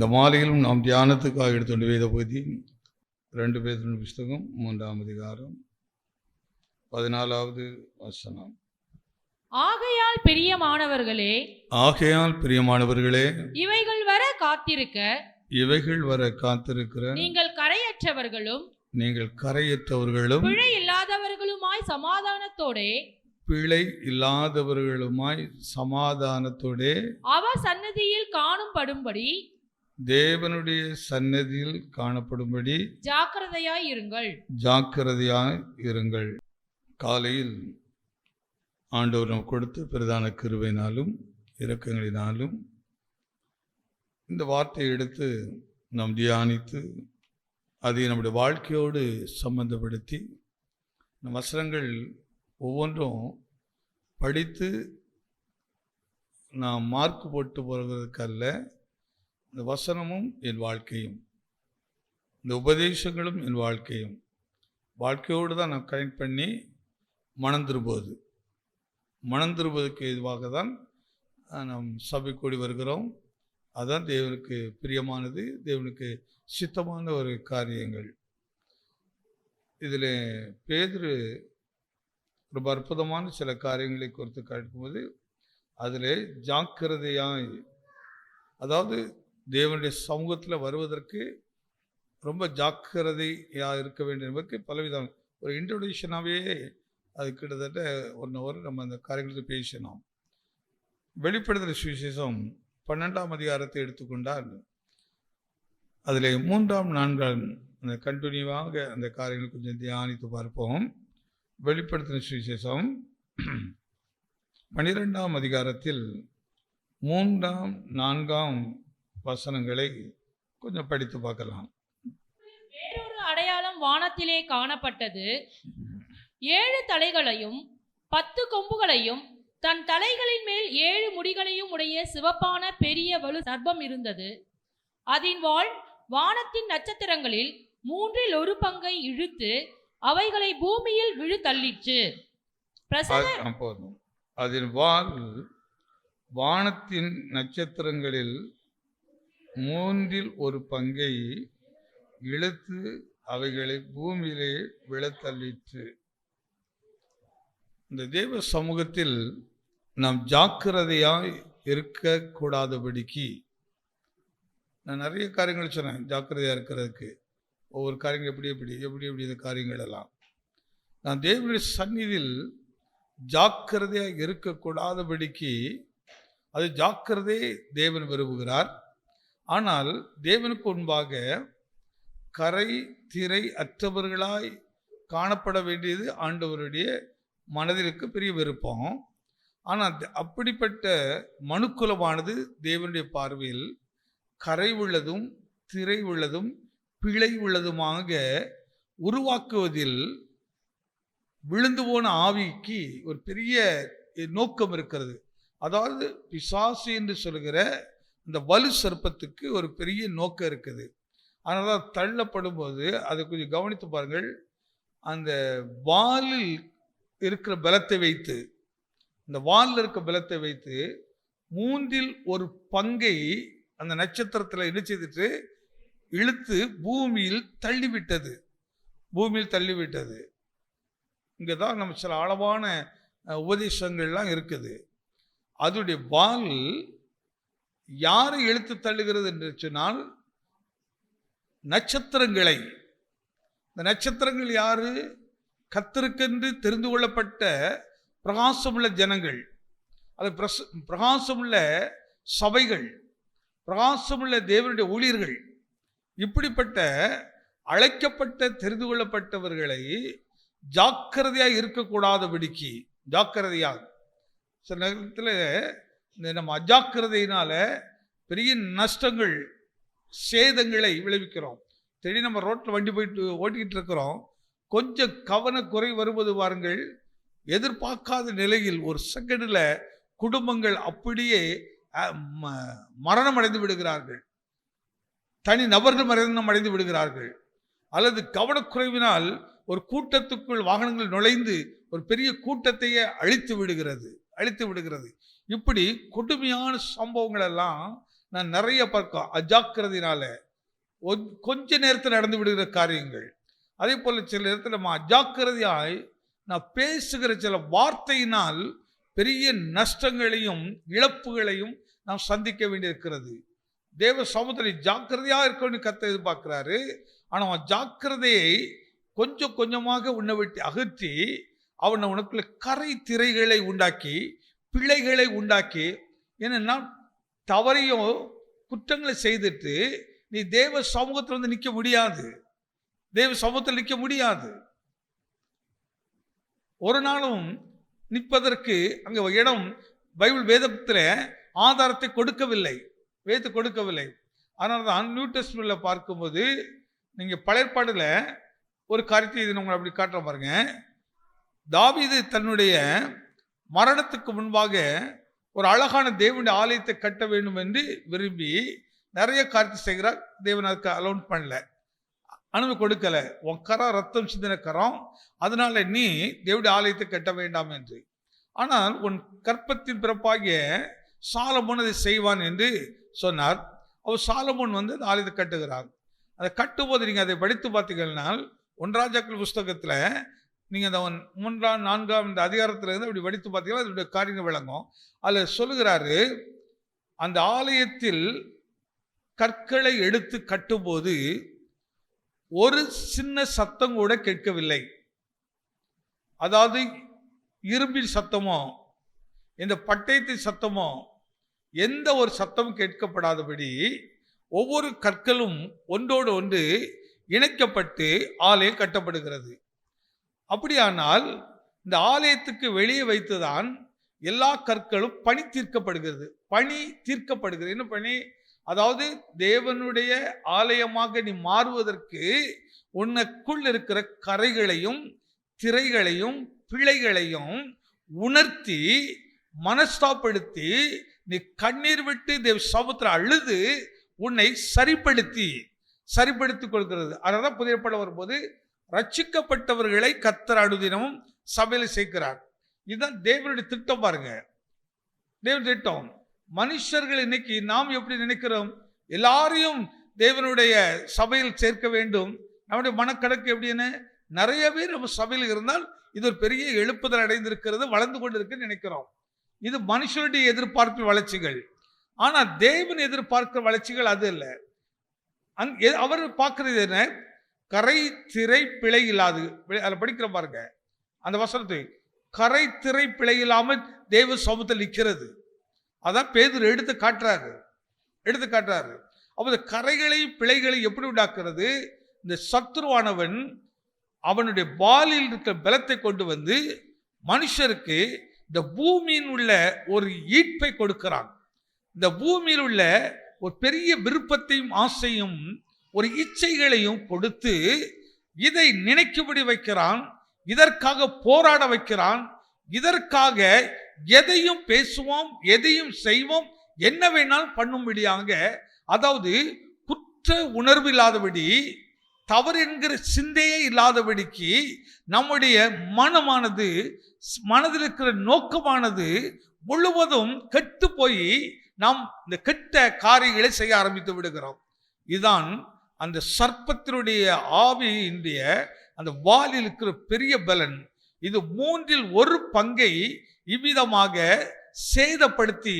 இந்த மாலையிலும் நாம் தியானத்துக்காக எடுத்துள்ள வேத பகுதி 2 பேதுரு புஸ்தகம் 3ஆம் அதிகாரம் 14வது வசனம். ஆகையால் பிரியமானவர்களே, இவைகள் வர காத்திருக்கிற நீங்கள் கரையற்றவர்களும் பிழை இல்லாதவர்களுமாய் சமாதானத்தோடே அவர் சந்நிதியில் தேவனுடைய சந்நிதியில் காணப்படும்படி ஜாக்கிரதையாய் இருங்கள். காலையில் ஆண்டவர் நமக்கு கொடுத்த பிரதான கிருபையினாலும் இரக்கங்களினாலும் இந்த வார்த்தையை எடுத்து நாம் தியானித்து அதை நம்முடைய வாழ்க்கையோடு சம்பந்தப்படுத்தி இந்த வசனங்கள் ஒவ்வொன்றும் படித்து நாம் மார்க் போட்டு போகிறதுக்கல்ல, இந்த வசனமும் என் வாழ்க்கையும், இந்த உபதேசங்களும் என் வாழ்க்கையோடு தான் நான் கனெக்ட் பண்ணி மனம் திரும்புவதற்கு எதுவாக தான் நாம் சபை கூடி வருகிறோம். அதுதான் தேவனுக்கு பிரியமானது, தேவனுக்கு சித்தமான ஒரு காரியங்கள். இதில் பேதுரு ரொம்ப அற்புதமான சில காரியங்களை குறித்து கேட்கும்போது அதில் ஜாக்கிரதையாய், அதாவது தேவனுடைய சமூகத்தில் வருவதற்கு ரொம்ப ஜாக்கிரதையாக இருக்க வேண்டும் என்பதற்கு பலவிதம் ஒரு இன்ட்ரோடக்ஷனாகவே அது கிட்டத்தட்ட 1 hour நம்ம அந்த காரியங்களுக்கு பேசினோம். வெளிப்படுத்தல் சுவிசேஷம் 12ஆம் அதிகாரத்தை எடுத்துக்கொண்டால் அதில் 3ஆம் 4ஆம் அந்த கண்டினியூவாக அந்த காரியங்கள் கொஞ்சம் தியானித்து பார்ப்போம். வெளிப்படுத்தின சுவிசேஷம் 12ஆம் அதிகாரத்தில் 3ஆம் 4ஆம் வசனங்களை கொஞ்சம் படித்து பார்க்கலாம். வேறொரு அடையாளம் வானத்திலே காணப்பட்டது. 7 தலைகளையும் 10 கொம்புகளையும் தன் தலைகளின் மேல் 7 முடிகளையும் உடைய சிவப்பான பெரிய வலு சர்ப்பம் இருந்தது. அதன் வாள் வானத்தின் நட்சத்திரங்களில் 1/3 பங்கை இழுத்து அவைகளை பூமியில் விழுத்தள்ளிற்று. அதன் வாள் வானத்தின் நட்சத்திரங்களில் 1/3 பங்கை இழுத்து அவைகளை பூமியிலே விழத்தள்ளிற்று. இந்த தேவ சமூகத்தில் நாம் ஜாக்கிரதையாய் இருக்கக்கூடாதபடிக்கு நான் நிறைய காரியங்கள் சொன்னேன். ஜாக்கிரதையாக இருக்கிறதுக்கு ஒவ்வொரு காரியங்கள் எப்படி இந்த காரியங்கள் எல்லாம் நான் தேவனுடைய சந்நிதியில் ஜாக்கிரதையாக இருக்கக்கூடாதபடிக்கு அது ஜாக்கிரதையை தேவன் விரும்புகிறார். ஆனால் தேவனுக்கு முன்பாக கரை திரை அற்றவர்களாய் காணப்பட வேண்டியது ஆண்டவருடைய மனதிற்கு பெரிய விருப்பம். ஆனால் அப்படிப்பட்ட மனுக்குலமானது தேவனுடைய பார்வையில் கரை உள்ளதும் திரை உள்ளதும் பிழை உள்ளதுமாக உருவாக்குவதில் விழுந்து போன ஆவிக்கு ஒரு பெரிய நோக்கம் இருக்கிறது. அதாவது பிசாசு என்று சொல்கிற இந்த வலு சர்ப்பத்துக்கு ஒரு பெரிய நோக்கம் இருக்குது. அதனால தள்ளப்படும் போது அதை கொஞ்சம் கவனித்து பாருங்கள். அந்த வாலில் இருக்கிற பலத்தை வைத்து, இந்த வாலில் இருக்கிற பலத்தை வைத்து 1/3 பங்கை அந்த நட்சத்திரத்தில் என்ன செய்துட்டு இழுத்து பூமியில் தள்ளிவிட்டது. இங்கே தான் நம்ம சில ஆழமான உபதேசங்கள்லாம் இருக்குது. அதனுடைய வால் யாரை இழுத்து தள்ளுகிறது என்று சொன்னால் நட்சத்திரங்களை. இந்த நட்சத்திரங்கள் யாரு? கர்த்தருக்கென்று தெரிந்து கொள்ளப்பட்ட பிரகாசமுள்ள ஜனங்கள், அது பிரகாசமுள்ள சபைகள், பிரகாசமுள்ள தேவனுடைய ஊழியர்கள். இப்படிப்பட்ட அழைக்கப்பட்ட தெரிந்து கொள்ளப்பட்டவர்களை ஜாக்கிரதையாக இருக்கக்கூடாதபடிக்கு, ஜாக்கிரதையாக சில நேரத்தில் இந்த நம்ம அஜாக்கிரதையினால பெரிய நஷ்டங்கள் சேதங்களை விளைவிக்கிறோம். திடீர்னு நம்ம ரோட்டில் வண்டி போயிட்டு ஓட்டிக்கிட்டு இருக்கிறோம், கொஞ்சம் கவனக்குறை வருவது பாருங்கள், எதிர்பார்க்காத நிலையில் ஒரு செகண்டில் குடும்பங்கள் அப்படியே மரணம் அடைந்து விடுகிறார்கள், தனி நபர்கள் மரணம் அடைந்து விடுகிறார்கள். அல்லது கவனக்குறைவினால் ஒரு கூட்டத்துக்குள் வாகனங்கள் நுழைந்து ஒரு பெரிய கூட்டத்தையே அழித்து விடுகிறது. இப்படி கொடுமையான சம்பவங்கள் எல்லாம் நான் நிறைய பார்க்க அஜாக்கிரதையினால கொஞ்ச நேரத்தில் நடந்து விடுகிற காரியங்கள். அதே போல் சில நேரத்தில் நம்ம அஜாக்கிரதையாய் நான் பேசுகிற சில வார்த்தையினால் பெரிய நஷ்டங்களையும் இழப்புகளையும் நாம் சந்திக்க வேண்டியிருக்கிறது. தேவ சமூகத்தில் ஜாக்கிரதையாக இருக்கணும்னு கர்த்தர் எதிர்பார்க்கிறாரு. ஆனால் அவன் ஜாக்கிரதையை கொஞ்சம் கொஞ்சமாக உன்னை விட்டு அகற்றி அவனை உனக்குள்ள கரை திரைகளை உண்டாக்கி பிழைகளை உண்டாக்கி, ஏன்னா தவறையோ குற்றங்களை செய்துட்டு நீ தேவ சமூகத்தில் வந்து நிற்க முடியாது. தேவ சமூகத்தில் நிற்க முடியாது. ஒரு நாளும் நிற்பதற்கு அங்கே இடம் பைபிள் வேதத்தில் ஆதாரத்தை கொடுக்கவில்லை, வேதத்தை கொடுக்கவில்லை. அதனால தான் நியூ டெஸ்டமென்ட்ல பார்க்கும்போது நீங்கள் பழையற்பாடுல ஒரு காரியத்தை இது உங்களை அப்படி காட்டுற பாருங்க. தாவீது தன்னுடைய மரணத்துக்கு முன்பாக ஒரு அழகான தேவனுடைய ஆலயத்தை கட்ட வேண்டும் என்று விரும்பி நிறைய காரியத்தை செய்கிறார். தேவன் அதுக்கு அலோன் பண்ணல, அனுமதி கொடுக்கல. உன் கரம் ரத்தம் சிந்தின கரம், அதனால நீ தேவனுடைய ஆலயத்தை கட்ட வேண்டாம் என்று. ஆனால் உன் கற்பத்தின் பிறப்பாகிய சாலமோன் அதை செய்வான் என்று சொன்னார். அவர் சாலமோன் வந்து அந்த ஆலயத்தை கட்டுகிறார். அதை கட்டும்போது நீங்கள் அதை படித்து பார்த்தீங்கன்னா 1 ராஜாக்கள் புஸ்தகத்தில் நீங்கள் அந்த 3ஆம் 4ஆம் இந்த அதிகாரத்தில் இருந்து அப்படி படித்து பார்த்தீங்கன்னா அதனுடைய காரியங்கள் விளங்கும். அதில் சொல்லுகிறாரு, அந்த ஆலயத்தில் கற்களை எடுத்து கட்டும்போது ஒரு சின்ன சத்தம் கூட கேட்கவில்லை. அதாவது இரும்பின் சத்தமோ இந்த பட்டயத்தின் சத்தமோ எந்த ஒரு சத்தமும் கேட்கப்படாதபடி ஒவ்வொரு கற்களும் ஒன்றோடு ஒன்று இணைக்கப்பட்டு ஆலயம் கட்டப்படுகிறது. அப்படியானால் இந்த ஆலயத்துக்கு வெளியே வைத்துதான் எல்லா கற்களும் பணி தீர்க்கப்படுகிறது. என்ன பணி? அதாவது தேவனுடைய ஆலயமாக நீ மாறுவதற்கு உனக்குள் இருக்கிற கரைகளையும் திரைகளையும் பிழைகளையும் உணர்த்தி மனஸ்தாப்படுத்தி நீ கண்ணீர் விட்டு தேவ சமூகத்தில் அழுது உன்னை சரிப்படுத்திக் கொள்கிறது. அதனால புதிய ஏற்பாடு வரும்போது ரட்சிக்கப்பட்டவர்களை கர்த்தர் அனுதினமும் சபையில் சேர்க்கிறார். இதுதான் தேவனுடைய திட்டம். பாருங்க, தேவன் திட்டம். மனுஷர்கள் இன்னைக்கு நாம் எப்படி நினைக்கிறோம்? எல்லாரையும் தேவனுடைய சபையில் சேர்க்க வேண்டும். நம்முடைய மனக்கணக்கு எப்படின்னு, நிறைய பேர் நம்ம சபையில் இருந்தால் இது ஒரு பெரிய எழுப்புதல் அடைந்திருக்கிறது, வளர்ந்து கொண்டு இருக்குன்னு நினைக்கிறோம். இது மனுஷனுடைய எதிர்பார்ப்பு வளர்ச்சிகள். ஆனால் தேவன் எதிர்பார்க்கிற வளர்ச்சிகள் அது இல்லை. அவர் பார்க்கிறது என்ன? கரை திரை பிழை இல்லாது. அதில் படிக்கிற பாருங்க அந்த வசனத்தை, கரை திரை பிழை இல்லாமல் தேவ சமூகத்தில் நிற்கிறது. அதான் பேதுரு எடுத்து காட்டுறாரு. அப்போ கரைகளை பிழைகளை எப்படி உண்டாக்குறது? இந்த சத்துருவானவன் அவனுடைய பாலில் இருக்கிற பலத்தை கொண்டு வந்து மனுஷருக்கு இந்த பூமியின் உள்ள ஒரு ஈர்ப்பை கொடுக்கிறான். இந்த பூமியில் உள்ள ஒரு பெரிய விருப்பத்தையும் ஆசையும் ஒரு இச்சைகளையும் கொடுத்து இதை நினைக்கும்படி வைக்கிறான். இதற்காக போராட வைக்கிறான். இதற்காக எதையும் பேசுவோம், எதையும் செய்வோம், என்ன வேணாலும் பண்ணும்படியாக, அதாவது குற்ற உணர்வு இல்லாதபடி, தவறு என்கிற சிந்தையே இல்லாதபடிக்கு நம்முடைய மனதில் இருக்கிற நோக்கமானது முழுவதும் கெட்டு போய் நாம் இந்த கெட்ட காரியங்களை செய்ய ஆரம்பித்து விடுகிறோம். இதுதான் அந்த சர்ப்பத்தினுடைய ஆவியினுடைய அந்த வாலில் இருக்கிற பெரிய பலன். இது 3இல் 1 பங்கை இவ்விதமாக சேதப்படுத்தி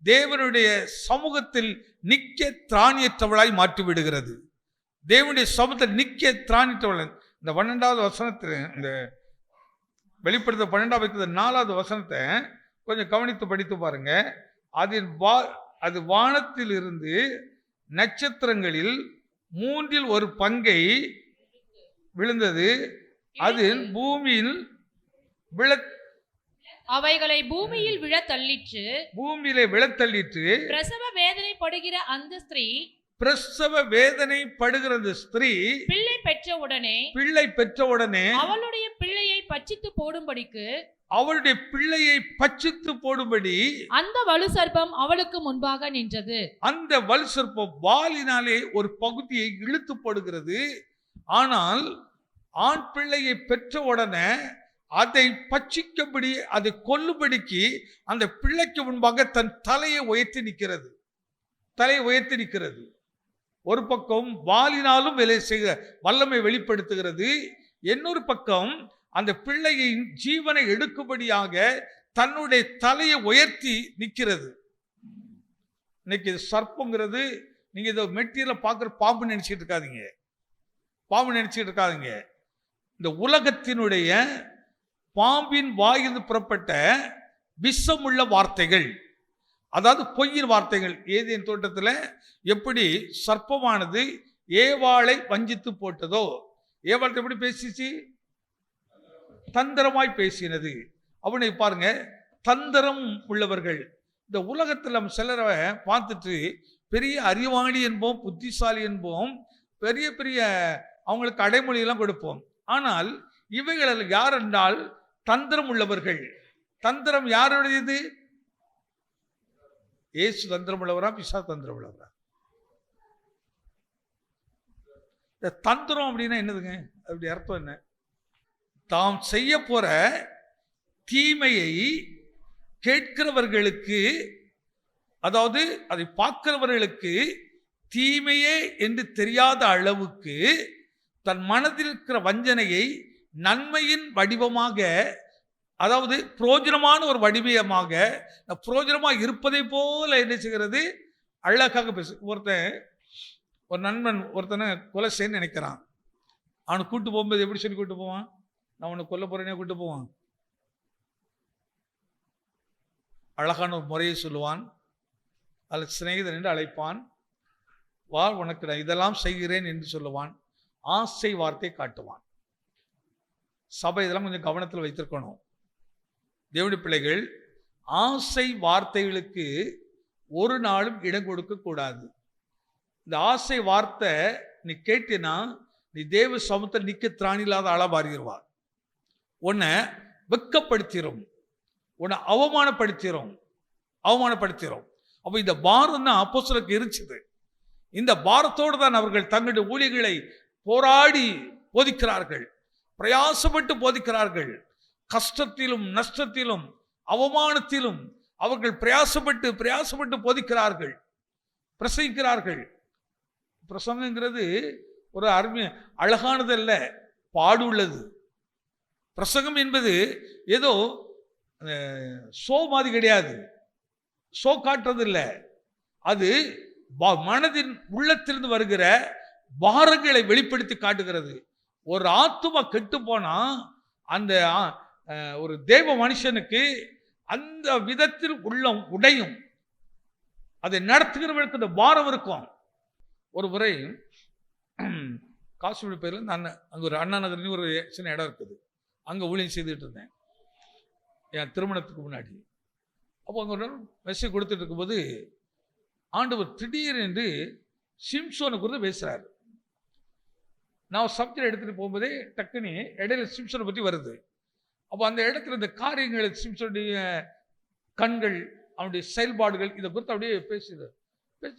தேவனுடைய சமூகத்தில் நிற்க திராணியற்றவளாய் மாற்றி விடுகிறது. தேவனுடைய சமூகத்தில் நிற்க திராணியற்றவள். இந்த 12வது வசனத்தில், இந்த வெளிப்படுத்த 12வது 4வது வசனத்தை கொஞ்சம் கவனித்து படித்து பாருங்க. அது வானத்தில் இருந்து நட்சத்திரங்களில் 3இல் 1 பங்கை விழுந்தது. அது பூமியில் அவைகளை பூமியில் விழத்தள்ளிற்று. பிரசவ வேதனைப்படுகிற அந்த ஸ்திரீ பிள்ளை பெற்ற உடனே அவளுடைய பிள்ளையை பட்சித்து போடும்படி அந்த வலு சர்ப்பம் அவளுக்கு முன்பாக நின்றது. அந்த வலு சர்ப்பம் வாலினாலே ஒரு பகுதியை இழுத்து போடுகிறது. ஆனால் ஆண் பிள்ளையை பெற்ற உடனே அதை பட்சிக்கும்படி, அதை கொல்லும்படிக்கு அந்த பிள்ளைக்கு முன்பாக தன் தலையை உயர்த்தி நிற்கிறது. தலையை உயர்த்தி நிற்கிறது. ஒரு பக்கம் வாளினாலும் வேலை செய்ய வல்லமை வெளிப்படுத்துகிறது. இன்னொரு பக்கம் அந்த பிள்ளையின் ஜீவனை எடுக்கும்படியாக தன்னுடைய தலையை உயர்த்தி நிற்கிறது. இன்னைக்கு சர்ப்பங்கிறது நீங்க இதை மெட்டீரியல பார்க்குற பாம்பு நினைச்சிட்டு இருக்காதீங்க, பாம்பு நினைச்சிட்டு இருக்காதீங்க. இந்த உலகத்தினுடைய பாம்பின் வாயிலிருந்து புறப்பட்ட விஷமுள்ள வார்த்தைகள், அதாவது பொய்யின் வார்த்தைகள். ஏதேன் தோட்டத்தில் எப்படி சர்ப்பமானது ஏவாளை வஞ்சித்து போட்டதோ, ஏவாளை எப்படி பேசிச்சு? தந்திரமாய் பேசினது. அவனை பாருங்க, தந்திரம் உள்ளவர்கள். இந்த உலகத்தில் நம்ம சிலரை பார்த்துட்டு பெரிய அறிவாளி என்போம், புத்திசாலி என்போம், பெரிய பெரிய அவங்களுக்கு அடைமொழியெல்லாம் கொடுப்போம். ஆனால் இவைகள் யார் என்றால் தந்திரம் உள்ளவர்கள். தந்திரம் யாருடையது? இயேசு தந்திரம் உள்ளவரா, பிசா தந்திரம் உள்ளவரா? இந்த தந்திரம் அப்படின்னா என்னதுங்க? அப்படி அர்த்தம் என்ன? தாம் செய்ய போற தீமையை கேட்கிறவர்களுக்கு, அதாவது அதை பார்க்கிறவர்களுக்கு தீமையே என்று தெரியாத அளவுக்கு தன் மனதில் இருக்கிற வஞ்சனையை நன்மையின் வடிவமாக, அதாவது புரோஜனமான ஒரு வடிவமாக, புரோஜனமாக இருப்பதை போல என்ன செய்கிறது? அழகாக பேசு. ஒரு நண்பன் ஒருத்தனை கொலை செய்ய நினைக்கிறான். அவனை கூட்டு போகும்போது எப்படி சொல்லி கூட்டு போவான்? நான் உன்னை கொல்ல போறேனே கூட்டு போவான். அழகான ஒரு முறையை சொல்லுவான். அதில் சிநேகிதன் என்று அழைப்பான். வா, உனக்கு நான் இதெல்லாம் செய்கிறேன் என்று சொல்லுவான். ஆசை வார்த்தை காட்டுவான். சபை இதெல்லாம் கொஞ்சம் கவனத்தில் வைத்திருக்கணும். தேவனுடைய பிள்ளைகள், ஆசை வார்த்தைகளுக்கு ஒரு நாளும் இடம் கொடுக்க கூடாது. இந்த ஆசை வார்த்தை நீ கேட்டினா நீ தேவ சமூகத்தில் நிக்க திராணி இல்லாத ஆளா மாறிடுவார். உன்னை வெக்கப்படுத்திடும், உன்னை அவமானப்படுத்திடும். அப்போ இந்த பாரம் தான் அப்போஸ்தலருக்கு இருந்துச்சு. இந்த பாரத்தோடு தான் அவர்கள் தங்களுடைய ஊழியர்களை போராடி போதிக்கிறார்கள், பிரயாசப்பட்டு போதிக்கிறார்கள். கஷ்டத்திலும் நஷ்டத்திலும் அவமானத்திலும் அவர்கள் பிரயாசப்பட்டு போதிக்கிறார்கள், பிரசங்கிக்கிறார்கள். பிரசங்கங்கிறது ஒரு அழகானது அல்ல, பாடுள்ளது. பிரசங்கம் என்பது ஏதோ ஷோ மாதிரி கிடையாது, ஷோ காட்டுறது இல்லை. அது மனதின் உள்ளத்திலிருந்து வருகிற பாரங்களை வெளிப்படுத்தி காட்டுகிறது. ஒரு ஆத்துமா கெட்டு போனா அந்த ஒரு தேவ மனுஷனுக்கு அந்த விதத்தில் உள்ளம் உடையும். அதை நடத்துகிறவர்களுக்கு அந்த பாரம் இருக்கும். ஒரு முறை காசுமணி பேரில் நான் அங்கே ஒரு அண்ணா நகர்னு ஒரு சின்ன இடம் இருக்குது, அங்கே ஊழியம் செய்துட்டு இருந்தேன் என் திருமணத்துக்கு முன்னாடி. அப்போ அங்கே ஒரு மெசேஜ் கொடுத்துட்டு இருக்கும்போது ஆண்டவர் திடீரென்று சிம்சோனை குறித்து பேசுகிறார். நான் சப்ஜெக்ட் எடுத்துகிட்டு போகும்போதே டக்குன்னு இடையில சிம்சோனை பற்றி வருது. அப்போ அந்த இடத்துல இந்த காரியங்கள், சிம்சோனுடைய கண்கள், அவனுடைய செயல்பாடுகள், இதை குறித்து அப்படியே பேசி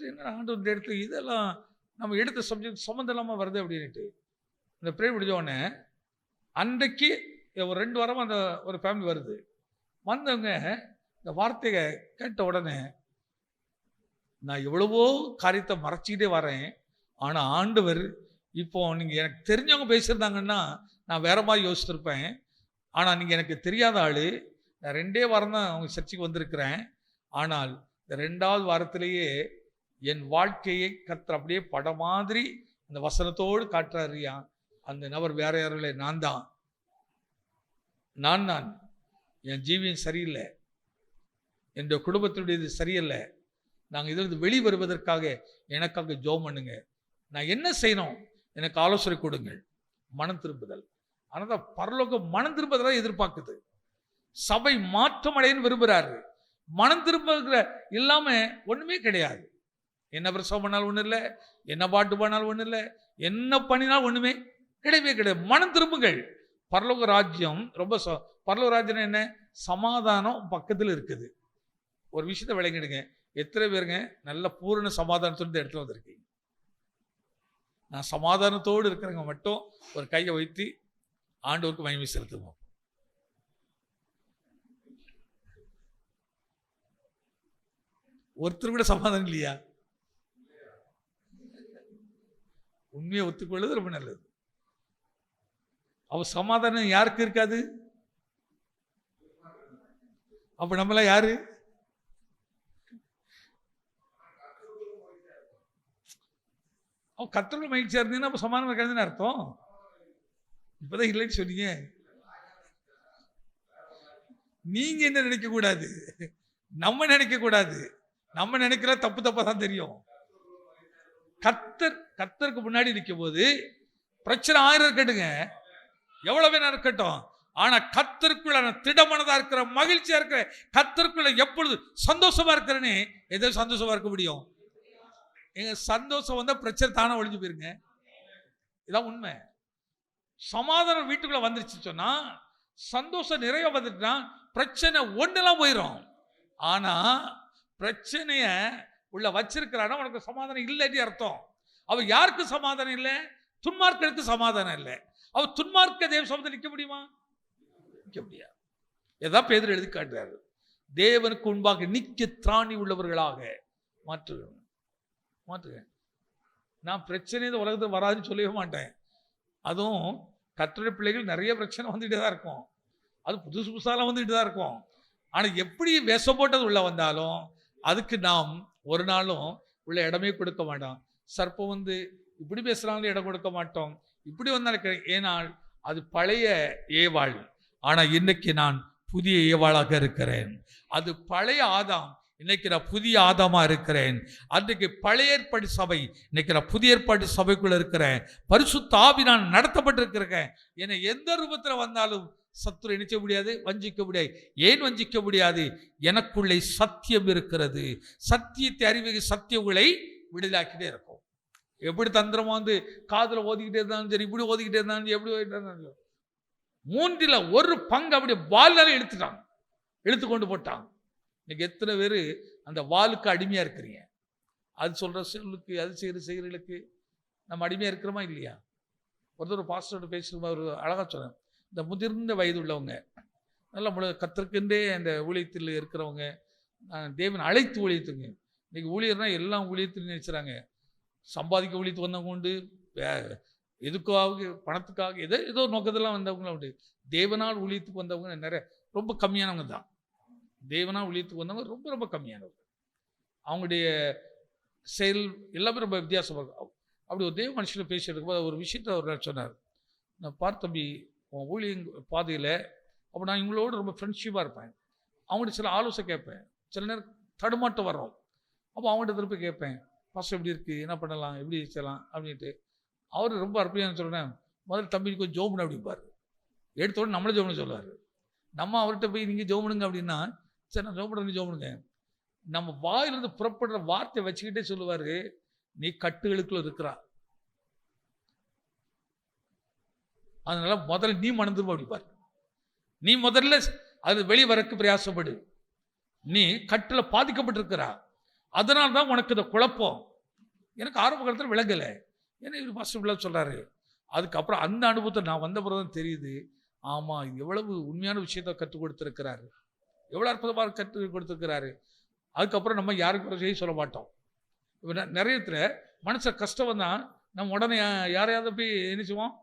என்ன ஆண்டவர் இந்த இடத்துல இதெல்லாம் நம்ம எடுத்த சப்ஜெக்ட் சம்மந்தம் இல்லாமல் வருது அப்படின்ட்டு இந்த ப்ரே முடிஞ்சோடனே அன்றைக்கு ஒரு 2 வாரமாக அந்த ஒரு ஃபேமிலி வருது. வந்தவங்க இந்த வார்த்தையை கேட்ட உடனே நான் எவ்வளவோ காரியத்தை மறைச்சிக்கிட்டே வரேன், ஆனால் ஆண்டவர் இப்போ நீங்கள் எனக்கு தெரிஞ்சவங்க பேசியிருந்தாங்கன்னா நான் வேற மாதிரி யோசிச்சிருப்பேன். ஆனால் நீங்கள் எனக்கு தெரியாத ஆள், நான் 2 வாரம் தான் அவங்க சர்ச்சைக்கு வந்திருக்கிறேன். ஆனால் இந்த 2வது வாரத்திலேயே என் வாழ்க்கையை கர்த்தர் அப்படியே படம் மாதிரி அந்த வசனத்தோடு காட்டுறாருயா. அந்த நபர் வேற யாரும் இல்லை, நான் தான். என் ஜீவியம் சரியில்லை, என் குடும்பத்தினுடையது சரியில்லை. நாங்கள் இதிலிருந்து வெளி வருவதற்காக எனக்காக ஜெபம் பண்ணுங்க. நான் என்ன செய்யணும், எனக்கு ஆலோசனை கொடுங்கள். மனம் திரும்புதல். ஆனால் தான் பரலோகம் மனம் திரும்புதலாக எதிர்பார்க்குது. சபை மாற்றம் அடையன்னு விரும்புகிறாரு. மனம் திரும்ப இல்லாம ஒண்ணுமே கிடையாது. என்ன பிரசவம் பண்ணாலும் ஒன்றும் இல்லை, என்ன பாட்டு பண்ணாலும் ஒன்றும் இல்லை, என்ன பண்ணினாலும் ஒன்றுமே கிடையாது. மனம் திரும்புங்கள். பரலோக ராஜ்யம் ரொம்ப பரலோக ராஜ்யம் என்ன? சமாதானம் பக்கத்தில் இருக்குது. ஒரு விஷயத்தை விளங்கிடுங்க, எத்தனை பேருங்க நல்ல பூரண சமாதானத்தோடு இந்த இடத்துல வந்திருக்கீங்க? நான் சமாதானத்தோடு இருக்கிறவங்க மட்டும் ஒரு கையை வைத்து ஆண்டவருக்கு மகிமை செலுத்துவோம். ஒருத்தர் கூட சமாதானம் இல்லையா? உண்மையை ஒத்துக்கொள்வது ரொம்ப நல்லது. அவ சமாதானம் யாருக்கு இருக்காது? அப்ப நம்மளாம் யாரு? அவ கர்த்தருக்குள் மகிழ்ச்சியா இருந்தீங்கன்னா அப்ப சமாதானம் இருக்காதுன்னு அர்த்தம். இப்பதான் இல்லைன்னு சொன்னீங்க. நீங்க என்ன நினைக்க கூடாது, நம்ம நினைக்க கூடாது. நம்ம நினைக்கிற தப்பு தப்பா தான் தெரியும். கர்த்தருக்கு முன்னாடி நிற்கும் போது பிரச்சனை 1000 இருக்கட்டுங்க, எவ்வளவு வேணா இருக்கட்டும், ஆனா கர்த்தருக்குள்ள திடமனதா இருக்கிற, மகிழ்ச்சியா இருக்கிற, கர்த்தருக்குள்ள எப்பொழுது சந்தோஷமா இருக்கிறேன்னு எதோ சந்தோஷமா இருக்க முடியும். எங்க சந்தோஷம் வந்தா பிரச்சனை தானே ஒழிஞ்சு போயிருங்க. இதான் உண்மை. சமாதானம் வீட்டுக்குள்ள வந்துருச்சு சொன்னா, சந்தோஷம் நிறைய வந்துட்டுனா பிரச்சனை ஒண்ணெல்லாம் போயிடும். ஆனா பிரச்சனைய உள்ள வச்சிருக்கிறானா உனக்கு சமாதானம் இல்லைன்னு அர்த்தம். அவ யாருக்கு சமாதானம் இல்லை? துன்மார்க்கருக்கு சமாதானம் இல்லை. அவ துன்மார்க்க தேவ சமூகத்தில் நிற்க முடியுமா? நிற்க முடியாது. ஏதான் பேதுரு எழுதி காட்டுறாரு, தேவனுக்கு முன்பாக நிற்க திராணி உள்ளவர்களாக மாற்றுவேன். நான் பிரச்சனை இந்த உலகத்தில் வராதுன்னு சொல்லவே மாட்டேன். அதுவும் கர்த்தருடைய பிள்ளைகள் நிறைய பிரச்சனை வந்துகிட்டே தான் இருக்கும். அது புதுசு புதுசாலாம் வந்துகிட்டு தான் இருக்கும். ஆனால் எப்படி விஷம் போட்டது உள்ள வந்தாலும் அதுக்கு நாம் ஒரு நாளும் உள்ள இடமே கொடுக்க மாட்டோம். சர்ப்பம் வந்து இப்படி பேசுகிறாங்களும் இடம் கொடுக்க மாட்டோம். இப்படி வந்தாலும், ஏனால் அது பழைய ஏவாள். ஆனால் இன்னைக்கு நான் புதிய ஏவாளாக இருக்கிறேன். அது பழைய ஆதாம், இன்னைக்கு நான் புதிய ஆதாமா இருக்கிறேன். அன்றைக்கு பழைய ஏற்பாடு சபை, இன்னைக்கு நான் புதிய ஏற்பாடு சபைக்குள்ள இருக்கிறேன். பரிசுத்த ஆவி நான் நடத்தப்பட்டிருக்கிறேன். என்னை எந்த ரூபத்தில் வந்தாலும் சத்துரு நினைச்ச முடியாது, வஞ்சிக்க முடியாது. ஏன் வஞ்சிக்க முடியாது? எனக்குள்ளே சத்தியம் இருக்கிறது. சத்தியத்தை அறிவிக்க சத்தியங்களை விடுதலாக்கிட்டே இருக்கும். எப்படி தந்திரமா வந்து காதுல ஓதிக்கிட்டே இருந்தாலும் சரி, இப்படி ஓதிக்கிட்டே இருந்தாலும் எப்படி இருந்தாலும் 1/3 அப்படி வாலால இழுத்து கொண்டு போட்டான். இன்னைக்கு எத்தனை பேர் அந்த வாளுக்கு அடிமையா இருக்கிறீங்க? அது சொல்ற சொல்லுக்கு, அது செய்கிற செய்கிறர்களுக்கு நம்ம அடிமையா இருக்கிறோமா இல்லையா? ஒருத்தர் பாஸ்டரோட பேசுகிற ஒரு அழகா சொன்னார், இந்த முதிர்ந்த வயது உள்ளவங்க, நல்ல கர்த்தருக்கென்றே அந்த ஊழியத்தில் இருக்கிறவங்க, தேவன் அழைத்து ஊழியத்துங்க. இன்னைக்கு ஊழியர்னா எல்லாம் ஊழியத்தில் நினைச்சுறாங்க. சம்பாதிக்க ஊழியத்து வந்தவங்க உண்டு, எதுக்காக பணத்துக்காக ஏதோ நோக்கத்தெல்லாம் வந்தவங்களும் உண்டு. தேவனால் ஊழியத்துக்கு வந்தவங்க நிறைய ரொம்ப கம்மியானவங்க தான். தேவனால் ஊழியத்துக்கு வந்தவங்க ரொம்ப ரொம்ப கம்மியானவங்க. அவங்களுடைய செயல் எல்லாமே ரொம்ப வித்தியாசமாக இருக்கும். அப்படி ஒரு தேவ மனுஷனை பேசிட்டு இருக்கும்போது ஒரு விஷயத்தை அவர் சொன்னார், நான் பார்த்தம்பி உன் ஊழியங் பாதையில் அப்போ நான் இவங்களோட ரொம்ப ஃப்ரெண்ட்ஷிப்பாக இருப்பேன். அவங்கள்ட்ட சில ஆலோசனை கேட்பேன். சில நேரம் தடுமாட்டம் வர்றோம். அப்போ அவங்கள்ட்ட திருப்பி கேட்பேன், பாஸ்டர் எப்படி இருக்குது, என்ன பண்ணலாம், எப்படி செய்யலாம் அப்படின்ட்டு. அவர் ரொம்ப அற்புதமாக சொல்கிறேன், முதல்ல தம்பி கொஞ்சம் ஜோமுன்னு அப்படிப்பார். எடுத்தோடனே நம்மளே ஜோமுன்னு சொல்லுவார். நம்ம அவர்கிட்ட போய் நீங்கள் ஜோமுனுங்க அப்படின்னா, சரி நான் ஜோமுனுங்க. நம்ம வாயிலிருந்து புறப்படுற வார்த்தை வச்சுக்கிட்டே சொல்லுவார், நீ கட்டுகளுக்குள்ள இருக்கிறா, அதனால முதல்ல நீ மணந்துருவ அப்படிப்பார். நீ முதல்ல அது வெளிவரக்கு பிரயாசப்படு, நீ கட்டில் பாதிக்கப்பட்டிருக்கிறா, அதனால தான் உனக்கு இந்த குழப்பம். எனக்கு ஆரம்ப காலத்தில் விளங்கலை, ஏன்னா இவர் பாஸ்டர் சொல்கிறாரு. அதுக்கப்புறம் அந்த அனுபவத்தை நான் வந்த பிறகு தான் தெரியுது, ஆமாம் இது எவ்வளவு உண்மையான விஷயத்தை கற்றுக் கொடுத்துருக்கிறாரு, எவ்வளோ அற்புதமாக கற்றுக் கொடுத்துருக்கிறாரு. அதுக்கப்புறம் நம்ம யாருக்கு செய்ய சொல்ல மாட்டோம். இப்போ நிறைய மனசை கஷ்டம் வந்தால் நம்ம உடனே யாரையாவது போய் நினைச்சுவோம்,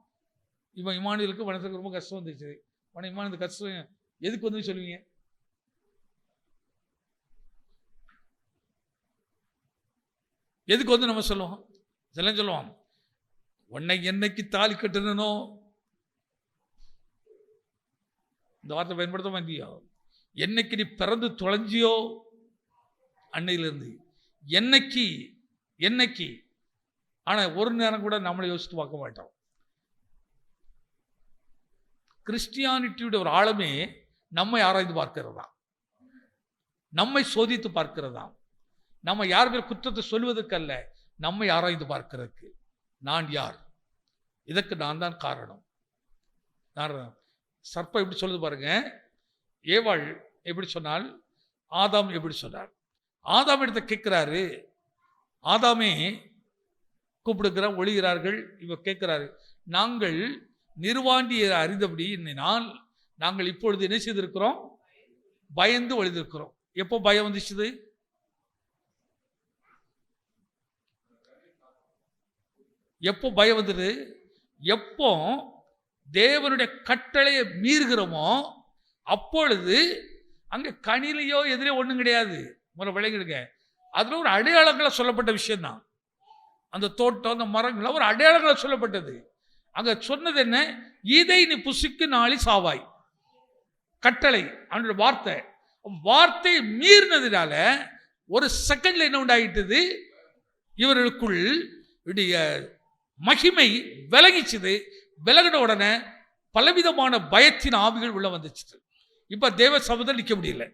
இவன் இமானுவேலுக்கு மனசுக்கு ரொம்ப கஷ்டம் வந்துச்சு, உடனே இமானுவேலுக்கு கஷ்டம் எதுக்கு வந்து சொல்லுவீங்க? எதுக்கு வந்து நம்ம சொல்லுவோம்? இதெல்லாம் சொல்லுவோம், உன்னை என்னைக்கு தாலி கட்டணனோ, இந்த வார்த்தை பயன்படுத்த மாட்டியோ, என்னைக்கு நீ பிறந்து தொலைஞ்சியோ அன்னையிலிருந்து என்னைக்கு. ஆனால் ஒரு நேரம் கூட நம்மளை யோசித்து பார்க்க மாட்டோம். கிறிஸ்டியானிட்டியுடைய ஒரு ஆழமே நம்மை ஆராய்ந்து பார்க்கிறதா, நம்மை சோதித்து பார்க்கிறதா. நம்ம யார் பேர் குற்றத்தை சொல்வதற்கல்ல, நம்மை ஆராய்ந்து பார்க்கிறதுக்கு. நான் யார், இதற்கு நான் தான் காரணம். சர்ப்பம் எப்படி சொல்லுது பாருங்க, ஏவாள் எப்படி சொன்னால், ஆதாம் எப்படி சொன்னார். ஆதாம் இடத்தை கேட்கிறாரு, ஆதாமே கூப்பிடுகிறார், ஒழிகிறார்கள். இவ கேட்கிறாரு, நாங்கள் நிர்வாண்டியை அறிந்தபடி என்னால் நாங்கள் இப்பொழுது என்ன செய்திருக்கிறோம், பயந்து ஒழிந்திருக்கிறோம். எப்போ பயம் வந்துச்சுது? எப்போ பயம் வந்துடுது? எப்போ தேவனுடைய கட்டளையை மீறுகிறோமோ அப்பொழுது அங்கே கனிலையோ எதிரே ஒன்றும் கிடையாது. முறை விளங்கிடுங்க. அதில் ஒரு அடையாளங்களை சொல்லப்பட்ட விஷயம்தான். அந்த தோட்டம், அந்த மரங்கள் ஒரு அடையாளங்களை சொல்லப்பட்டது. அங்கே சொன்னது என்ன? இதை நீ புசிக்கு நாளை சாவாய். கட்டளை, அவனுடைய வார்த்தை. வார்த்தையை மீறினதுனால ஒரு செகண்ட்ல என்ன உண்டாயிட்டது? இவர்களுக்குள் மகிமை விலகிச்சுது. விலகின உடனே பலவிதமான பயத்தின் ஆவிகள் உள்ள வந்துச்சு. இப்ப தேவ சமூகத்தில் நிற்க முடியல.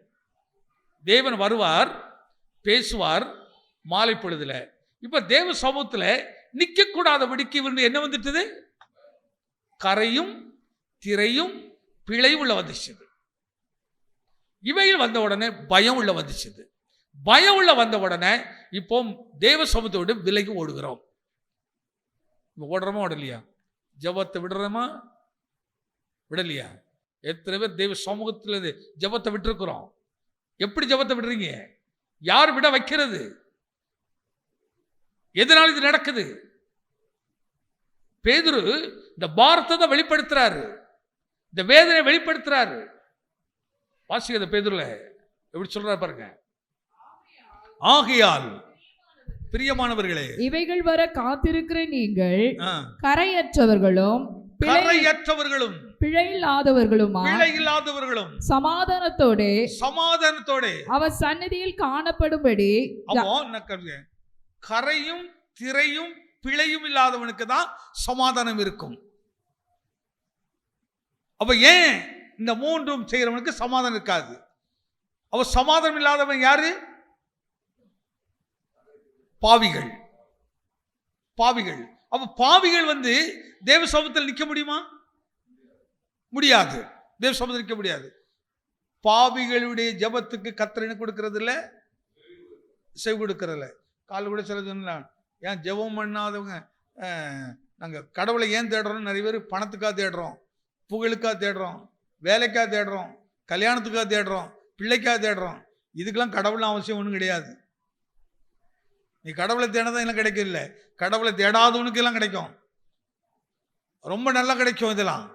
தேவன் வருவார், பேசுவார் மாலை பொழுதுல. இப்ப தேவ சமூகத்தில் நிற்க கூடாதபடிக்கு இவருக்கு என்ன வந்துட்டது? கரையும் திரையும் பிழையும் உள்ள வந்துச்சு. இவையில் வந்த உடனே பயம் உள்ள வந்துச்சு. பயம் உள்ள வந்த உடனே இப்போ தேவ சமூகத்தோடு விலகி ஓடுகிறோம். ஓடுறோமா ஓடலையா? ஜபத்தை விடுறோமா விடலையா? எத்தனை பேர் தெய்வ சமூகத்தில் ஜபத்தை விட்டுருக்கிறோம்? எப்படி ஜபத்தை விடுறீங்க? யார் விட வைக்கிறது? எதனால் இது நடக்குது? பேதுரு இந்த பாரத்தை தான் வெளிப்படுத்துறாரு, இந்த வேதனை வெளிப்படுத்துறாரு. வாசிக்க பேதுருல எப்படி சொல்றாரு பாருங்க. ஆகையால் பிரியமானவர்களே, இவைகள் வர காத்திருக்கிற நீங்கள் கரையற்றவர்களும் பிழையில்லாதவர்களும் சமாதானத்தோட அவர் சந்நிதியில் காணப்படும்படி. கரையும் திரையும் பிழையும் இல்லாதவனுக்கு தான் சமாதானம் இருக்கும். அப்ப ஏன் இந்த மூன்றும் செய்யறவனுக்கு சமாதானம் இருக்காது? அவ சமாதானம் இல்லாதவன் யாரு? பாவிகள். அப்ப பாவிகள் தேவ சமூகத்தில் நிற்க முடியுமா? முடியாது. தேவ சமூகத்தில் நிற்க முடியாது. பாவிகளுடைய ஜபத்துக்கு கர்த்தர் என்ன கொடுக்கறது இல்ல? செவி கொடுக்கறதில்ல. கால கூட சில சொன்னான், ஏன் ஜெபம் பண்ணாதவங்க நாங்கள் கடவுளை ஏன் தேடுறோம்? நிறைய பேர் பணத்துக்காக தேடுறோம், புகழுக்காக தேடுறோம், வேலைக்காக தேடுறோம், கல்யாணத்துக்காக தேடுறோம், பிள்ளைக்காக தேடுறோம். இதுக்கெல்லாம் கடவுள்லாம் அவசியம் ஒன்றும் கிடையாது. நீ கடவுளை தேடாதான் எல்லாம் கிடைக்கும். இல்லை, கடவுளை தேடாதவனுக்கு எல்லாம் கிடைக்கும், ரொம்ப நல்லா கிடைக்கும். இதெல்லாம்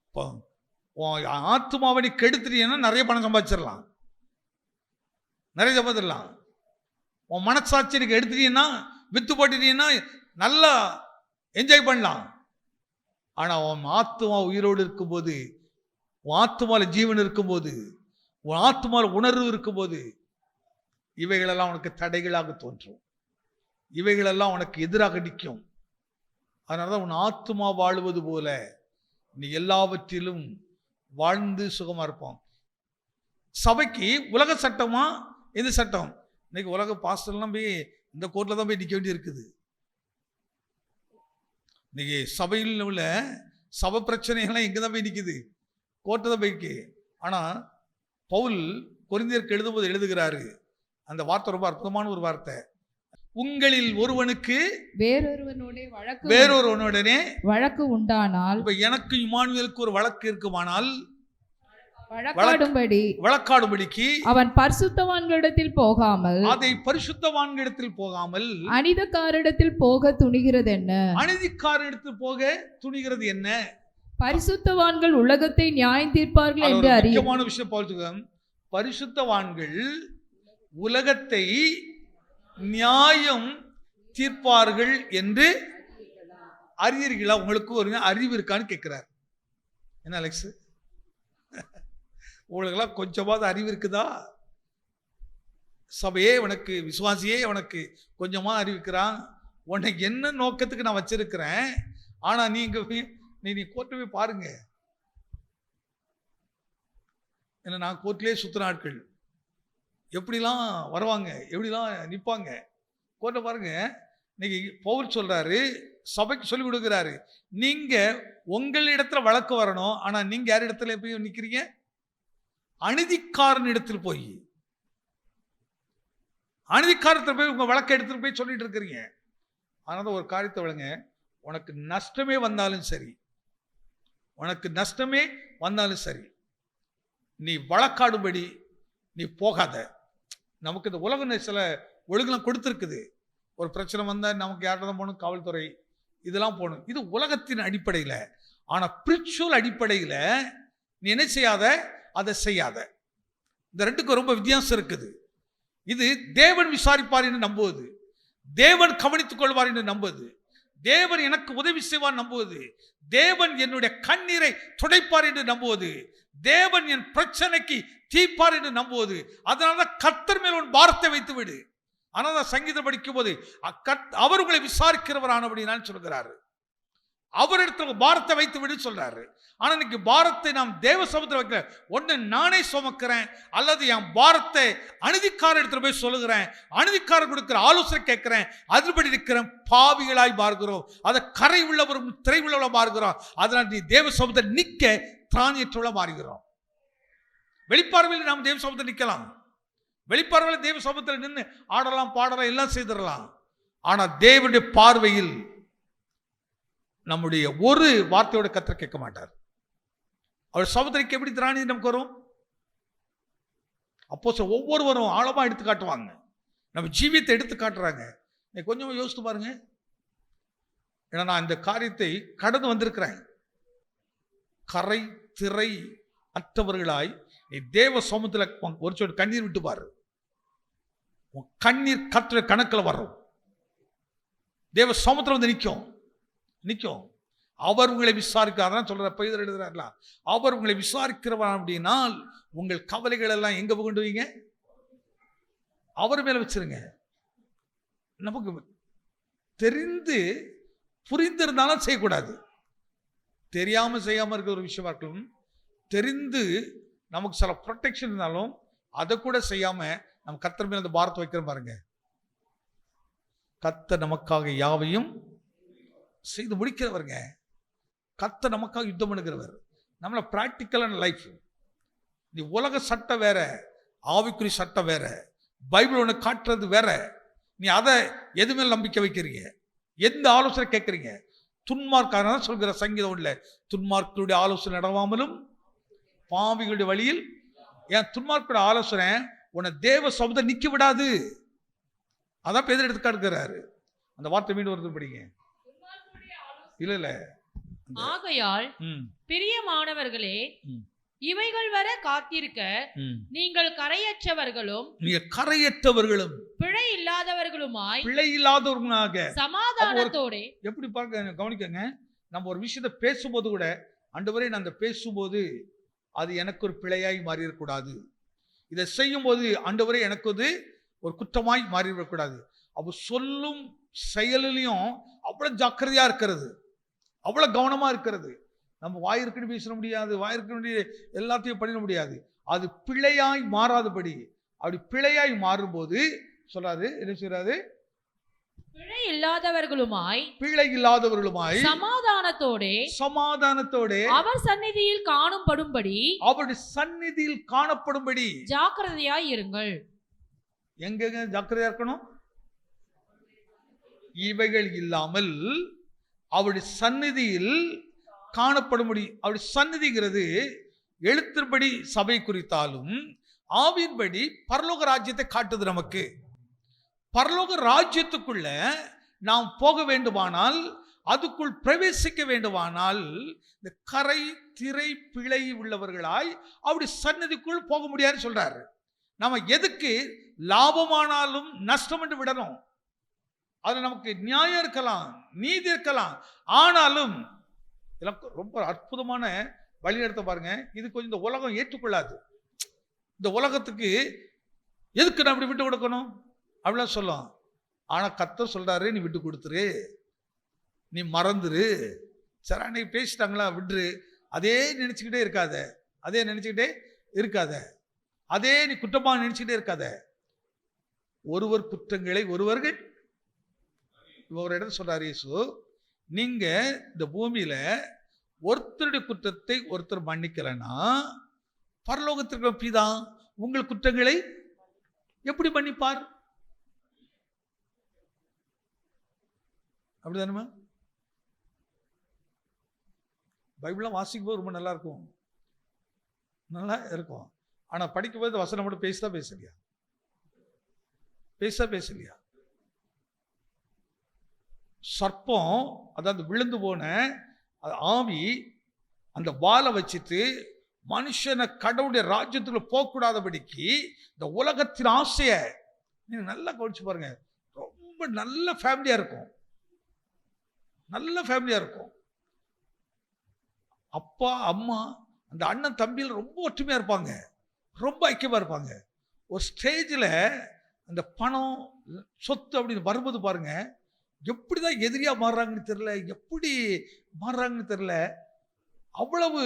இப்போ ஆத்துமாவை நீ கெடுத்துட்டீங்கன்னா நிறைய பணம் சம்பாதிச்சிடலாம், நிறைய சம்பாதிடலாம். உன் மனசாட்சி நீக்கு எடுத்துட்டீங்கன்னா, வித்து போட்டுட்டீங்கன்னா நல்லா என்ஜாய் பண்ணலாம். ஆனால் உன் ஆத்துமா உயிரோடு இருக்கும்போது, உன் ஆத்துமாவில் ஜீவன் இருக்கும்போது, உன் ஆத்துமாவில் உணர்வு இருக்கும்போது இவைகளெல்லாம் உனக்கு தடைகளாக தோன்றும், இவைகளெல்லாம் உனக்கு எதிராக நிற்கும். அதனால தான் உன் ஆத்துமா வாழுவது போல நீ எல்லாவற்றிலும் வாழ்ந்து சுகமா இருப்போம். சபைக்கு உலக சட்டமா எது சட்டம்? இன்னைக்கு உலக பாஸ்டர்லாம் போய் இந்த கோர்ட்டில் தான் போய் நிற்க வேண்டி இருக்குது. இன்னைக்கு சபையில் உள்ள சபை பிரச்சனைகள்லாம் எங்கே தான் போய் நிற்குது? கோர்ட்டு தான் போய்க்கு. ஆனால் பவுல் கொரிந்தியருக்கு எழுதும்போது எழுதுகிறாரு, அந்த வார்த்தை ரொம்ப அற்புதமான ஒரு வார்த்தை. உங்களில் ஒருவனுக்கு வேறொருவனுடனே வழக்கு உண்டானால், இப்ப எனக்கு இம்மானுவேலுக்கு ஒரு வழக்கு இருக்குமானால் வழக்காடும்படிக்கு அவன் பரிசுத்தவான்களிடத்தில் போகாமல், அதை பரிசுத்தவான்களிடத்தில் போகாமல் அநீதிக்காரரிடத்தில் போக துணிகிறது என்ன? அநீதிக்காரரிடத்தில் போக துணிகிறது என்ன? பரிசுத்தவான்கள் உலகத்தை நியாயம் தீர்ப்பார்கள் என்று அறிய. முக்கியமான விஷயம் பார்த்துக்கோங்க. பரிசுத்தவான்கள் உலகத்தை நியாயம் தீர்ப்பார்கள் என்று அறியீர்களா? உங்களுக்கு ஒரு அறிவு இருக்கான்னு கேட்கிறார். என்ன அலெக்ஸ், உங்களுக்கெல்லாம் கொஞ்சமாவது அறிவு இருக்குதா? சபையே உனக்கு, விசுவாசியே உனக்கு கொஞ்சமா அறிவிக்கிறான். உனக்கு என்ன நோக்கத்துக்கு நான் வச்சிருக்கிறேன். ஆனா நீங்க நீ கோர்ட்டு போய் பாருங்க. ஏன்னா நான் கோர்ட்லேயே சுத்தின ஆட்கள் எப்படிலாம் வருவாங்க, எப்படிலாம் நிற்பாங்க. கோர்ட்டை பாருங்க. இன்னைக்கு பவுல் சொல்றாரு, சபைக்கு சொல்லி கொடுக்குறாரு, நீங்க உங்களிடத்துல வழக்கு வரணும். ஆனா நீங்க யார் இடத்துல போய் நிற்கிறீங்க? அநீதிக்காரன் இடத்தில் போய், அநீதிக்காரத்தில் போய் உங்க வழக்கை எடுத்துட்டு போய் சொல்லிட்டு இருக்கிறீங்க. அதனால ஒரு காரியத்தை விளங்க, உனக்கு நஷ்டமே வந்தாலும் சரி, உனக்கு நஷ்டமே வந்தாலும் சரி, நீ வழக்காடும்படி நீ போகாத. நமக்கு இந்த உலகம் சில ஒழுங்கெல்லாம் கொடுத்துருக்குது. ஒரு பிரச்சனை வந்தால் நமக்கு யார்கிட்ட தான் போகணும்? காவல்துறை. இதெல்லாம் போகணும். இது உலகத்தின் அடிப்படையில். ஆனால் ஸ்பிரிச்சுவல் அடிப்படையில் நீ என்ன செய்யாத, அதை செய்யாத. இந்த ரெண்டுக்கும் ரொம்ப வித்தியாசம் இருக்குது. இது தேவன் விசாரிப்பார் என்று நம்புவது, தேவன் கவனித்துக் கொள்வார் என்று நம்புவது, தேவன் எனக்கு உதவி செய்வார் நம்புவது, தேவன் என்னுடைய கண்ணீரை துடைப்பார் என்று நம்புவது, தேவன் என் பிரச்சனைக்கு தீர்ப்பார் என்று நம்புவது. அதனால்தான் கர்த்தர் மேல் உன் பாரத்தை வைத்து விடு. ஆனால் தான் சங்கீதம் படிக்கும் போது அவர் உங்களை விசாரிக்கிறவரானபடினான்னு சொல்கிறாரு. அவரிடத்துல பாரத்தை வைத்து விடு சொல்றாரு. ஆனா இன்னைக்கு பாரத்தை நாம் தேவ சமூகத்தில் வைக்கல. ஒன்று நானே சுமக்கிறேன், அல்லது என் பாரத்தை அநீதிக்காரர் இடத்துல போய் சொல்லுகிறேன், அநீதிக்காரர் கொடுக்கிற ஆலோசனை கேட்கிறேன், அதுபடி இருக்கிற பாவிகளாய் மாறுகிறோம். அதை கரை உள்ளவரும் திரை உள்ளவள மாறுகிறோம். அதனால் நீ தேவ சமூகத்தை நிற்க திராணியற்றுள்ள மாறுகிறோம். வெளிப்பார்வையில் நாம் தேவ சமூகத்தில் நிற்கலாம், வெளிப்பார்வையில் தேவ சமூகத்தில் நின்று ஆடலாம், பாடலாம், எல்லாம் செய்திடலாம். ஆனா தேவனுடைய பார்வையில் நம்முடைய ஒரு வார்த்தையோட கர்த்தர் கேட்க மாட்டார். அவர் சமுத்திரக்கு எப்படி திராணி நமக்கு வரும்? அப்போ ஒவ்வொருவரும் ஆழமா எடுத்து காட்டுவாங்க, நம்ம ஜீவியத்தை எடுத்து காட்டுறாங்க. நீ கொஞ்சம் யோசித்து பாருங்க. ஏன்னா நான் இந்த காரியத்தை கடந்து வந்திருக்கிறேன். கரை திரை அற்றவர்களாய் நீ தேவ சமூகத்தில் ஒரு சொல் கண்ணீர் விட்டு பாரு, உன் கண்ணீர் கற்ற கணக்கில் வரும். தேவ சமூகத்தில் வந்து நிற்கும். அவர் உங்களை விசாரிக்கிறார் சொல்ற பைதர் எழுதுறாருல, அவர் உங்களை விசாரிக்கிறவர் அப்படின்னால் உங்கள் கவலைகள் எல்லாம் எங்க கொண்டுவீங்க? அவர் மேல வச்சிருங்க. நமக்கு தெரிந்து புரிந்திருந்தாலும் செய்யக்கூடாது. தெரியாம செய்யாம இருக்கிற ஒரு விஷயமா இருக்கணும். தெரிந்து நமக்கு சில ப்ரொடெக்ஷன் இருந்தாலும் அதை கூட செய்யாம நம்ம கர்த்தர் மேல அந்த பாரத்தை வைக்கிறோம் பாருங்க. கர்த்தர் நமக்காக யாவையும் செய்து முடிக்கிறவருங்க. கர்த்தர் நமக்காக யுத்தம் பண்ணுகிறவர். நம்மள பிராக்டிக்கலான லைஃப். நீ உலக சட்டம் வேற, ஆவிக்குறி சட்டம் வேற, பைபிள் ஒன்று காட்டுறது வேற. நீ அதை எது மேல் நம்பிக்கை வைக்கிறீங்க? எந்த ஆலோசனை கேட்குறீங்க? துன்மார்க்கான சொல்கிற சங்கீதம் இல்லை, துன்மார்க்கருடைய ஆலோசனை நடவாமலும் பாவிகளுடைய வழியில். ஏன் துன்மார்க்கருடைய ஆலோசனை உன்னை தேவ சமூகத்தை நிற்க விடாது. அதான் பேதர் எடுத்து காட்டுகிறாரு. அந்த வார்த்தை மீண்டும் வருது படிங்க. இல்ல ஆகையால் பிரியமானவர்களே, இவைகள் வர காத்திருக்க நீங்கள் கரையற்றவர்களும் பிழை இல்லாதவர்களுமாக சமாதானத்தோட. எப்படி பார்க்க கவனிக்கங்க. நம்ம ஒரு விஷயத்தை பேசும்போது கூட ஆண்டவரே நான் அந்த பேசும்போது அது எனக்கு ஒரு பிழையாய் மாறிடக்கூடாது, இதை செய்யும் போது ஆண்டவரே எனக்கு ஒரு குற்றமாய் மாறிவிடக்கூடாது. அப்ப சொல்லும் செயலிலையும் அவ்வளவு ஜாக்கிரதையா இருக்கிறது, அவ்வளவு கவனமா இருக்கிறது. நம்ம வாயிருக்குன்னு பேச முடியாது, வாயிருக்குன்னு எல்லாத்தையும் பண்ணிட முடியாது. அது பிழையாய் மாறாதபடி. அப்படி பிழையாய் மாறும்போது சொல்றாரு, என்ன சொல்றாரு? பிழை இல்லாதவர்களுமாய் சமாதானத்தோட அவர் சந்நிதியில் காணப்படும்படி ஜாக்கிரதையாய் இருங்கள். எங்க ஜாக்கிரதையா இருக்கணும்? இவைகள் இல்லாமல் அவருடைய சந்நிதியில் காணப்படும்படி. அவருடைய சந்நிதிங்கிறது எழுத்தின்படி சபை குறித்தாலும் ஆவியின்படி பரலோக ராஜ்யத்தை காட்டுது. நமக்கு பரலோக ராஜ்யத்துக்குள்ள நாம் போக வேண்டுமானால், அதுக்குள் பிரவேசிக்க வேண்டுமானால், இந்த கரை திரை பிழை உள்ளவர்களாய் அவருடைய சந்நிதிக்குள் போக முடியாதுன்னு சொல்றாரு. நம்ம எதுக்கு லாபமானாலும் நஷ்டம் என்று விடணும். அது நமக்கு நியாயம் இருக்கலாம், நீதி இருக்கலாம். ஆனாலும் ரொம்ப அற்புதமான வழிநடத்த பாருங்க. இது கொஞ்சம் இந்த உலகம் ஏற்றுக்கொள்ளாது. இந்த உலகத்துக்கு எதுக்கு நான் இப்படி விட்டு கொடுக்கணும் அப்படிலாம் சொல்லும். ஆனா கர்த்தர் சொல்றாரு, நீ விட்டு கொடுத்துரு, நீ மறந்துரு. சரி அன்னைக்கு பேசிட்டாங்களா விட்டுரு. அதே நினைச்சுக்கிட்டே இருக்காத, அதே நீ குற்றமாக நினைச்சுக்கிட்டே இருக்காத. ஒருவர் குற்றங்களை ஒருவர்கள். ஒரு இடத்துல சொல்றாரு இயேசு, நீங்க இந்த பூமியில ஒருத்தருடைய குற்றத்தை ஒருத்தர் மன்னிக்கலன்னா பரலோகத்திற்கு பிதா உங்கள் குற்றங்களை எப்படி மன்னிப்பார்? அப்படிதானே? பைபிள்லாம் வாசிக்கும் போது ரொம்ப நல்லா இருக்கும். ஆனா படிக்கும் போது வசனம் மட்டும் பேசலையா? சர்ப்பம், அதாவது விழுந்து போன ஆவி அந்த வாளை வச்சுட்டு மனுஷனை கடவுளுடைய ராஜ்யத்துக்குள்ள போகக்கூடாதபடிக்கு இந்த உலகத்தின் ஆசையை நீங்க நல்லா கவனிச்சு பாருங்க. ரொம்ப நல்ல ஃபேமிலியா இருக்கும், நல்ல ஃபேமிலியா இருக்கும். அப்பா அம்மா அந்த அண்ணன் தம்பியில் ரொம்ப ஒற்றுமையா இருப்பாங்க, ரொம்ப ஐக்கியமா இருப்பாங்க. ஒரு ஸ்டேஜில் அந்த பணம் சொத்து அப்படின்னு வரும்போது பாருங்க, எப்படிதான் எதிரியா மாறுறாங்கன்னு தெரியல, எப்படி மாறுறாங்கன்னு தெரியல. அவ்வளவு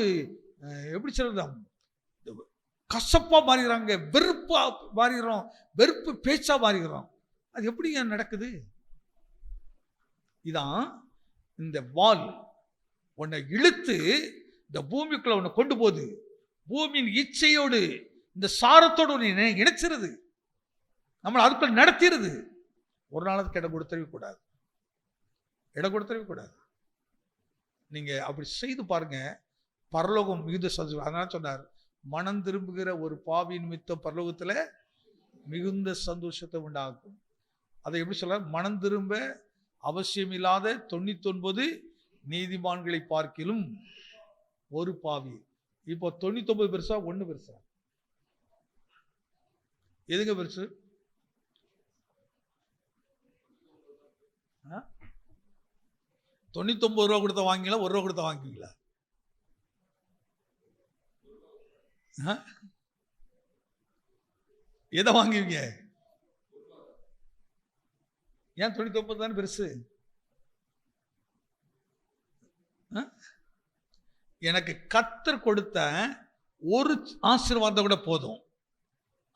எப்படி சொல்றது, கசப்பா மாறிடுறாங்க, வெறுப்பா மாறிடுறோம், வெறுப்பு பேச்சா மாறிடுறோம். அது எப்படிங்க நடக்குது? இதான் இந்த வால் உன்னை இழுத்து இந்த பூமிக்குள்ள உன்னை கொண்டு போகுது. பூமியின் இச்சையோடு இந்த சாரத்தோடு உன்னை இணைச்சிருது, நம்மளை அதுக்குள்ள நடத்திடுது. ஒரு நாளுக்கு இடம் கொடுத்தவே கூடாது, இடம் கொடுத்தவே கூடாது. நீங்க அப்படி செய்து பாருங்க, பரலோகம் மிகுந்த சந்தோஷம். அதனால சொன்னார், மனம் திரும்புகிற ஒரு பாவி நிமித்தம் பரலோகத்துல மிகுந்த சந்தோஷத்தை உண்டாகும். அதை எப்படி சொல்ற, மனம் திரும்ப அவசியம் இல்லாத 99 நீதிமான்களை பார்க்கிலும் ஒரு பாவி. இப்போ 99 பெருசா 1 பெருசா? எதுங்க பெருசு? 99 ரூபா கொடுத்த வாங்கிங்களா, 1 ரூபா கொடுத்த வாங்குவீங்களா? எதை வாங்குவீங்க? ஏன் 99 தானே பெருசு? எனக்கு கர்த்தர் கொடுத்த ஒரு ஆசீர்வாதம் கூட போதும்.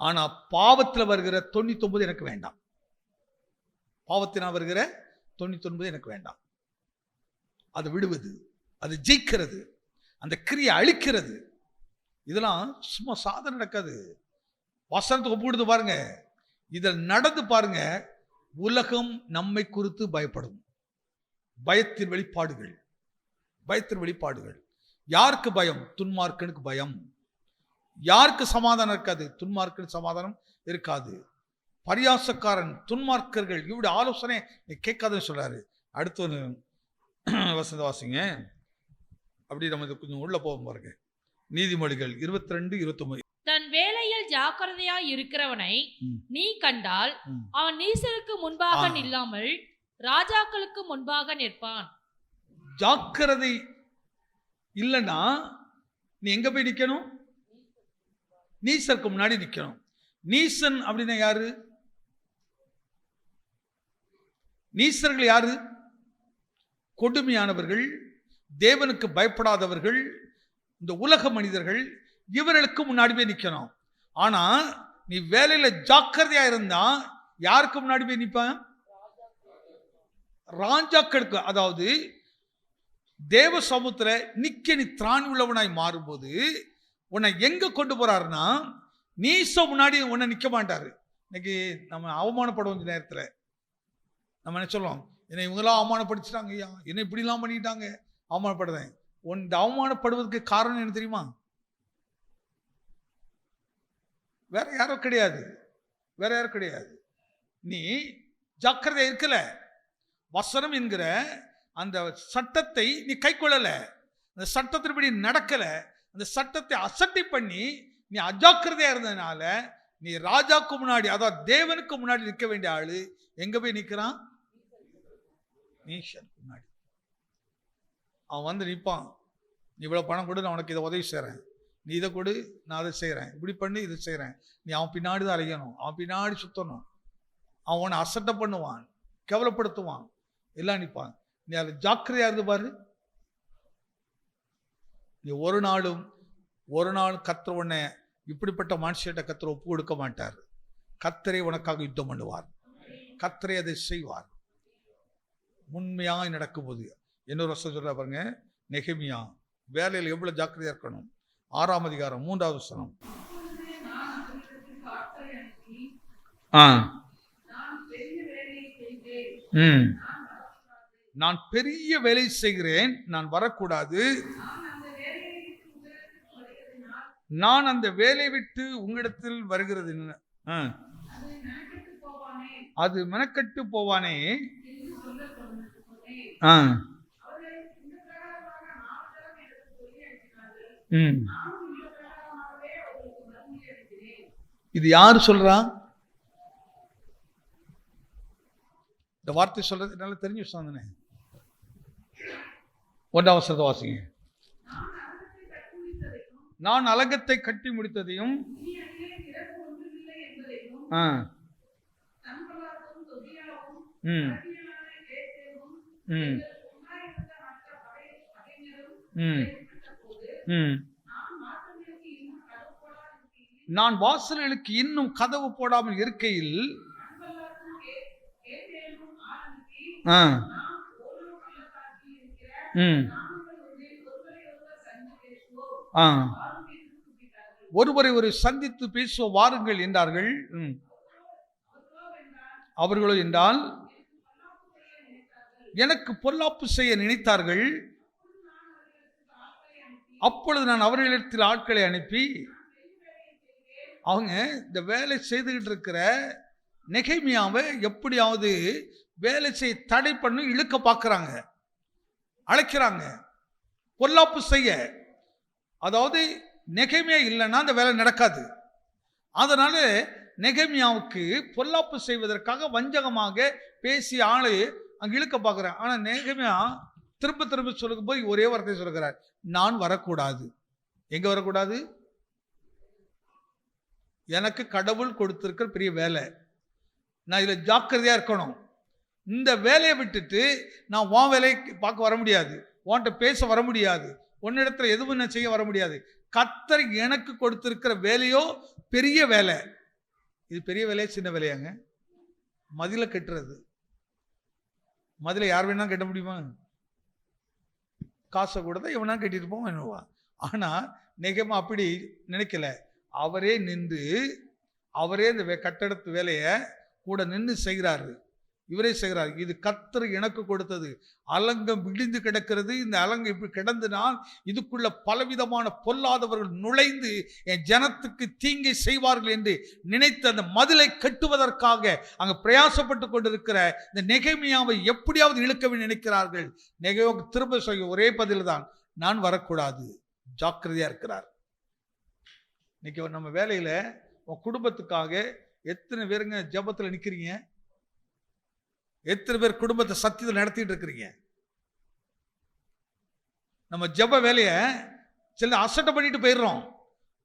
ஆனா பாவத்தில் வருகிற 99 எனக்கு வேண்டாம். பாவத்தினால் வருகிற 99 எனக்கு வேண்டாம். அது விடுவது, அது ஜெயிக்கிறது, அந்த கிரியை அழிக்கிறது. இதெல்லாம் சும்மா சாதனை நடக்காது. வசனத்துக்கு ஒப்புடுத்து பாருங்க, இதில் நடந்து பாருங்க. உலகம் நம்மை குறித்து பயப்படும். பயத்தின் வெளிப்பாடுகள், பயத்தின் வெளிப்பாடுகள். யாருக்கு பயம்? துன்மார்க்கனுக்கு பயம். யாருக்கு சமாதானம் இருக்காது? துன்மார்க்கனுக்கு சமாதானம் இருக்காது. பரியாசக்காரன், துன்மார்க்கர்கள் இவருடைய ஆலோசனை நீ கேட்காதுன்னு சொல்றாரு. அடுத்து ஒரு வசந்த வாசிங்க, அப்படி நம்ம கொஞ்சம் உள்ள போக பாருங்க. நீதிமொழிகள் 22:29. தன் வேலையில் ஜாக்கிரதையாய் இருக்கிறவனை நீ கண்டால் அவன் நீசருக்கு முன்பாக நில்லாமல் ராஜாக்களுக்கு முன்பாக நிற்பான். ஜாக்கிரதை இல்லைன்னா நீ எங்க போய் நிக்கணும்? நீசருக்கு முன்னாடி நிக்கணும். நீசன் அப்படின்னா யாரு? நீசர்கள் யாரு? கொடுமையானவர்கள், தேவனுக்கு பயப்படாதவர்கள், இந்த உலக மனிதர்கள். இவர்களுக்கு முன்னாடி போய் நிக்கணும். ஆனா நீ வேலையில ஜாக்கிரதையா இருந்தா யாருக்கு முன்னாடி போய் நிப்பான்? ராஜாக்களுக்கு. அதாவது தேவ சமூகத்துல நிக்க நீ திராணி உள்ளவனாய் மாறும்போது உன்னை எங்க கொண்டு போறாருன்னா, நீச முன்னாடி உன்னை நிக்க மாட்டாரு. இன்னைக்கு நம்ம அவமானப்படுவோம் நேரத்துல. நம்ம என்ன சொல்லுவோம், என்னை இவங்களாம் அவமானப்படுத்திட்டாங்க, ஐயா என்னை இப்படிலாம் பண்ணிட்டாங்க, அவமானப்படுறேன். இந்த அவமானப்படுவதற்கு காரணம் என்ன தெரியுமா? வேற யாரோ கிடையாது, வேற யாரும் கிடையாது. நீ ஜாக்கிரதை இருக்கல, வசனம் என்கிற அந்த சட்டத்தை நீ கை கொள்ளல, அந்த சட்டத்தின்படி நடக்கல, அந்த சட்டத்தை அசட்டை பண்ணி நீ அஜாக்கிரதையா இருந்ததுனால நீ ராஜாக்கு முன்னாடி, அதாவது தேவனுக்கு முன்னாடி நிற்க வேண்டிய ஆளு எங்க போய் நிற்கிறான்? நீஷன் முன்னாடி. அவன் வந்து நிற்பான், நீ இவ்வளோ பணம் கொடு, நான் உனக்கு இதை உதவி செய்கிறேன், நீ இதை கொடு, நான் அதை செய்கிறேன், இப்படி பண்ணி இதை செய்கிறேன். நீ அவன் பின்னாடி தான் அலையணும், அவன் பின்னாடி சுற்றணும். அவன் உன்னை அசட்டை பண்ணுவான், கேவலப்படுத்துவான், எல்லாம் நிற்பான். நீ அதில் ஜாக்கிரதையா இருந்து பாரு. நீ ஒரு நாள் கர்த்தர் உன்னை இப்படிப்பட்ட மனுஷிட்ட கர்த்தர் ஒப்பு கொடுக்க மாட்டார். கர்த்தரே உனக்காக யுத்தம் பண்ணுவார், கர்த்தரே அதை செய்வார். உண்மையாய் நடக்கும்போது இன்னொரு வருஷம் சொல்ற பாருங்க, நெகேமியா வேலையில் எவ்வளவு ஜாக்கிரதையா இருக்கணும். 6ஆம் அதிகாரம் 3வது வசனம். நான் பெரிய வேலை செய்கிறேன், நான் வரக்கூடாது. நான் அந்த வேலை விட்டு உங்களிடத்தில் வருகிறது, அது மெனக்கட்டு போவானே ஆ ம் இது யாரு சொல்றா? இந்த வார்த்தை சொல்றது நல்லா தெரிஞ்சு வச்சாங்கண்ணே. 1ஆம் வசனத்தை வாசிங்க. நான் அலங்கத்தை கட்டி முடித்ததையும் நான் வாசல்களுக்கு இன்னும் கதவு போடாமல் இருக்கையில் ஒருவரை ஒரு சந்தித்து பேசுவ வாருங்கள் என்றார்கள். அவர்களோ என்றால் எனக்கு பொல்லாப்பு செய்ய நினைத்தார்கள். அப்பொழுது நான் அவர்களிடத்தில் ஆட்களை அனுப்பி அவங்க இந்த வேலை செய்துகிட்டு இருக்கிற நெகேமியாவை எப்படியாவது வேலை செய்ய தடை பண்ணி இழுக்க பார்க்குறாங்க, அழைக்கிறாங்க பொல்லாப்பு செய்ய. அதாவது நெகேமியா இல்லைன்னா அந்த வேலை நடக்காது. அதனால நெகேமியாவுக்கு பொல்லாப்பு செய்வதற்காக வஞ்சகமாக பேசி ஆளு அங்கே இழுக்க பார்க்குறேன். ஆனால் நெகேமியா திரும்ப திரும்ப சொல்லும் போது ஒரே வார்த்தை சொல்லுகிறார், நான் வரக்கூடாது. எங்க வரக்கூடாது? எனக்கு கடவுள் கொடுத்திருக்கிற பெரிய வேலை, நான் இதில் ஜாக்கிரதையா இருக்கணும். இந்த வேலையை விட்டுட்டு நான் உன் வேலையை பார்க்க வர முடியாது, உன்கிட்ட பேச வர முடியாது, உன்னிடத்துல எதுவும் நான் செய்ய வர முடியாது. கர்த்தர் எனக்கு கொடுத்திருக்கிற வேலையோ பெரிய வேலை. இது பெரிய வேலையா சின்ன வேலையாங்க? மதில கட்டுறது. மதில யார் வேணா கட்ட முடியுமா? காசை கூட தான் எவனா கட்டிட்டு போவோம் என்னவா. ஆனா நெகேமியா அப்படி நினைக்கல. அவரே நின்று அவரே இந்த கட்டடத்து வேலையை கூட நின்று செய்கிறாரு. இவரே செய்கிறார். இது கர்த்தர் எனக்கு கொடுத்தது. அலங்கம் விழுந்து கிடக்கிறது. இந்த அலங்கம் இப்படி கிடந்துனால் இதுக்குள்ள பலவிதமான பொல்லாதவர்கள் நுழைந்து என் ஜனத்துக்கு தீங்கை செய்வார்கள் என்று நினைத்து அந்த மதிலை கட்டுவதற்காக அங்க பிரயாசப்பட்டு கொண்டிருக்கிற இந்த நெகேமியாவை எப்படியாவது இழுக்க நினைக்கிறார்கள். நெகேமியாவுக்கு திரும்ப சொல்ல ஒரே பதில் தான், நான் வரக்கூடாது. ஜாக்கிரதையா இருக்கிறார். இன்னைக்கு நம்ம வேலையில உன் குடும்பத்துக்காக எத்தனை பேருங்க ஜெபத்துல நிக்கிறீங்க? எத்தனை பேர் குடும்பத்தை சத்தியத்தில் நடத்திட்டு இருக்கிறீங்க? நம்ம ஜெப வேலையை சில அசட்டை பண்ணிட்டு போயிடுறோம்.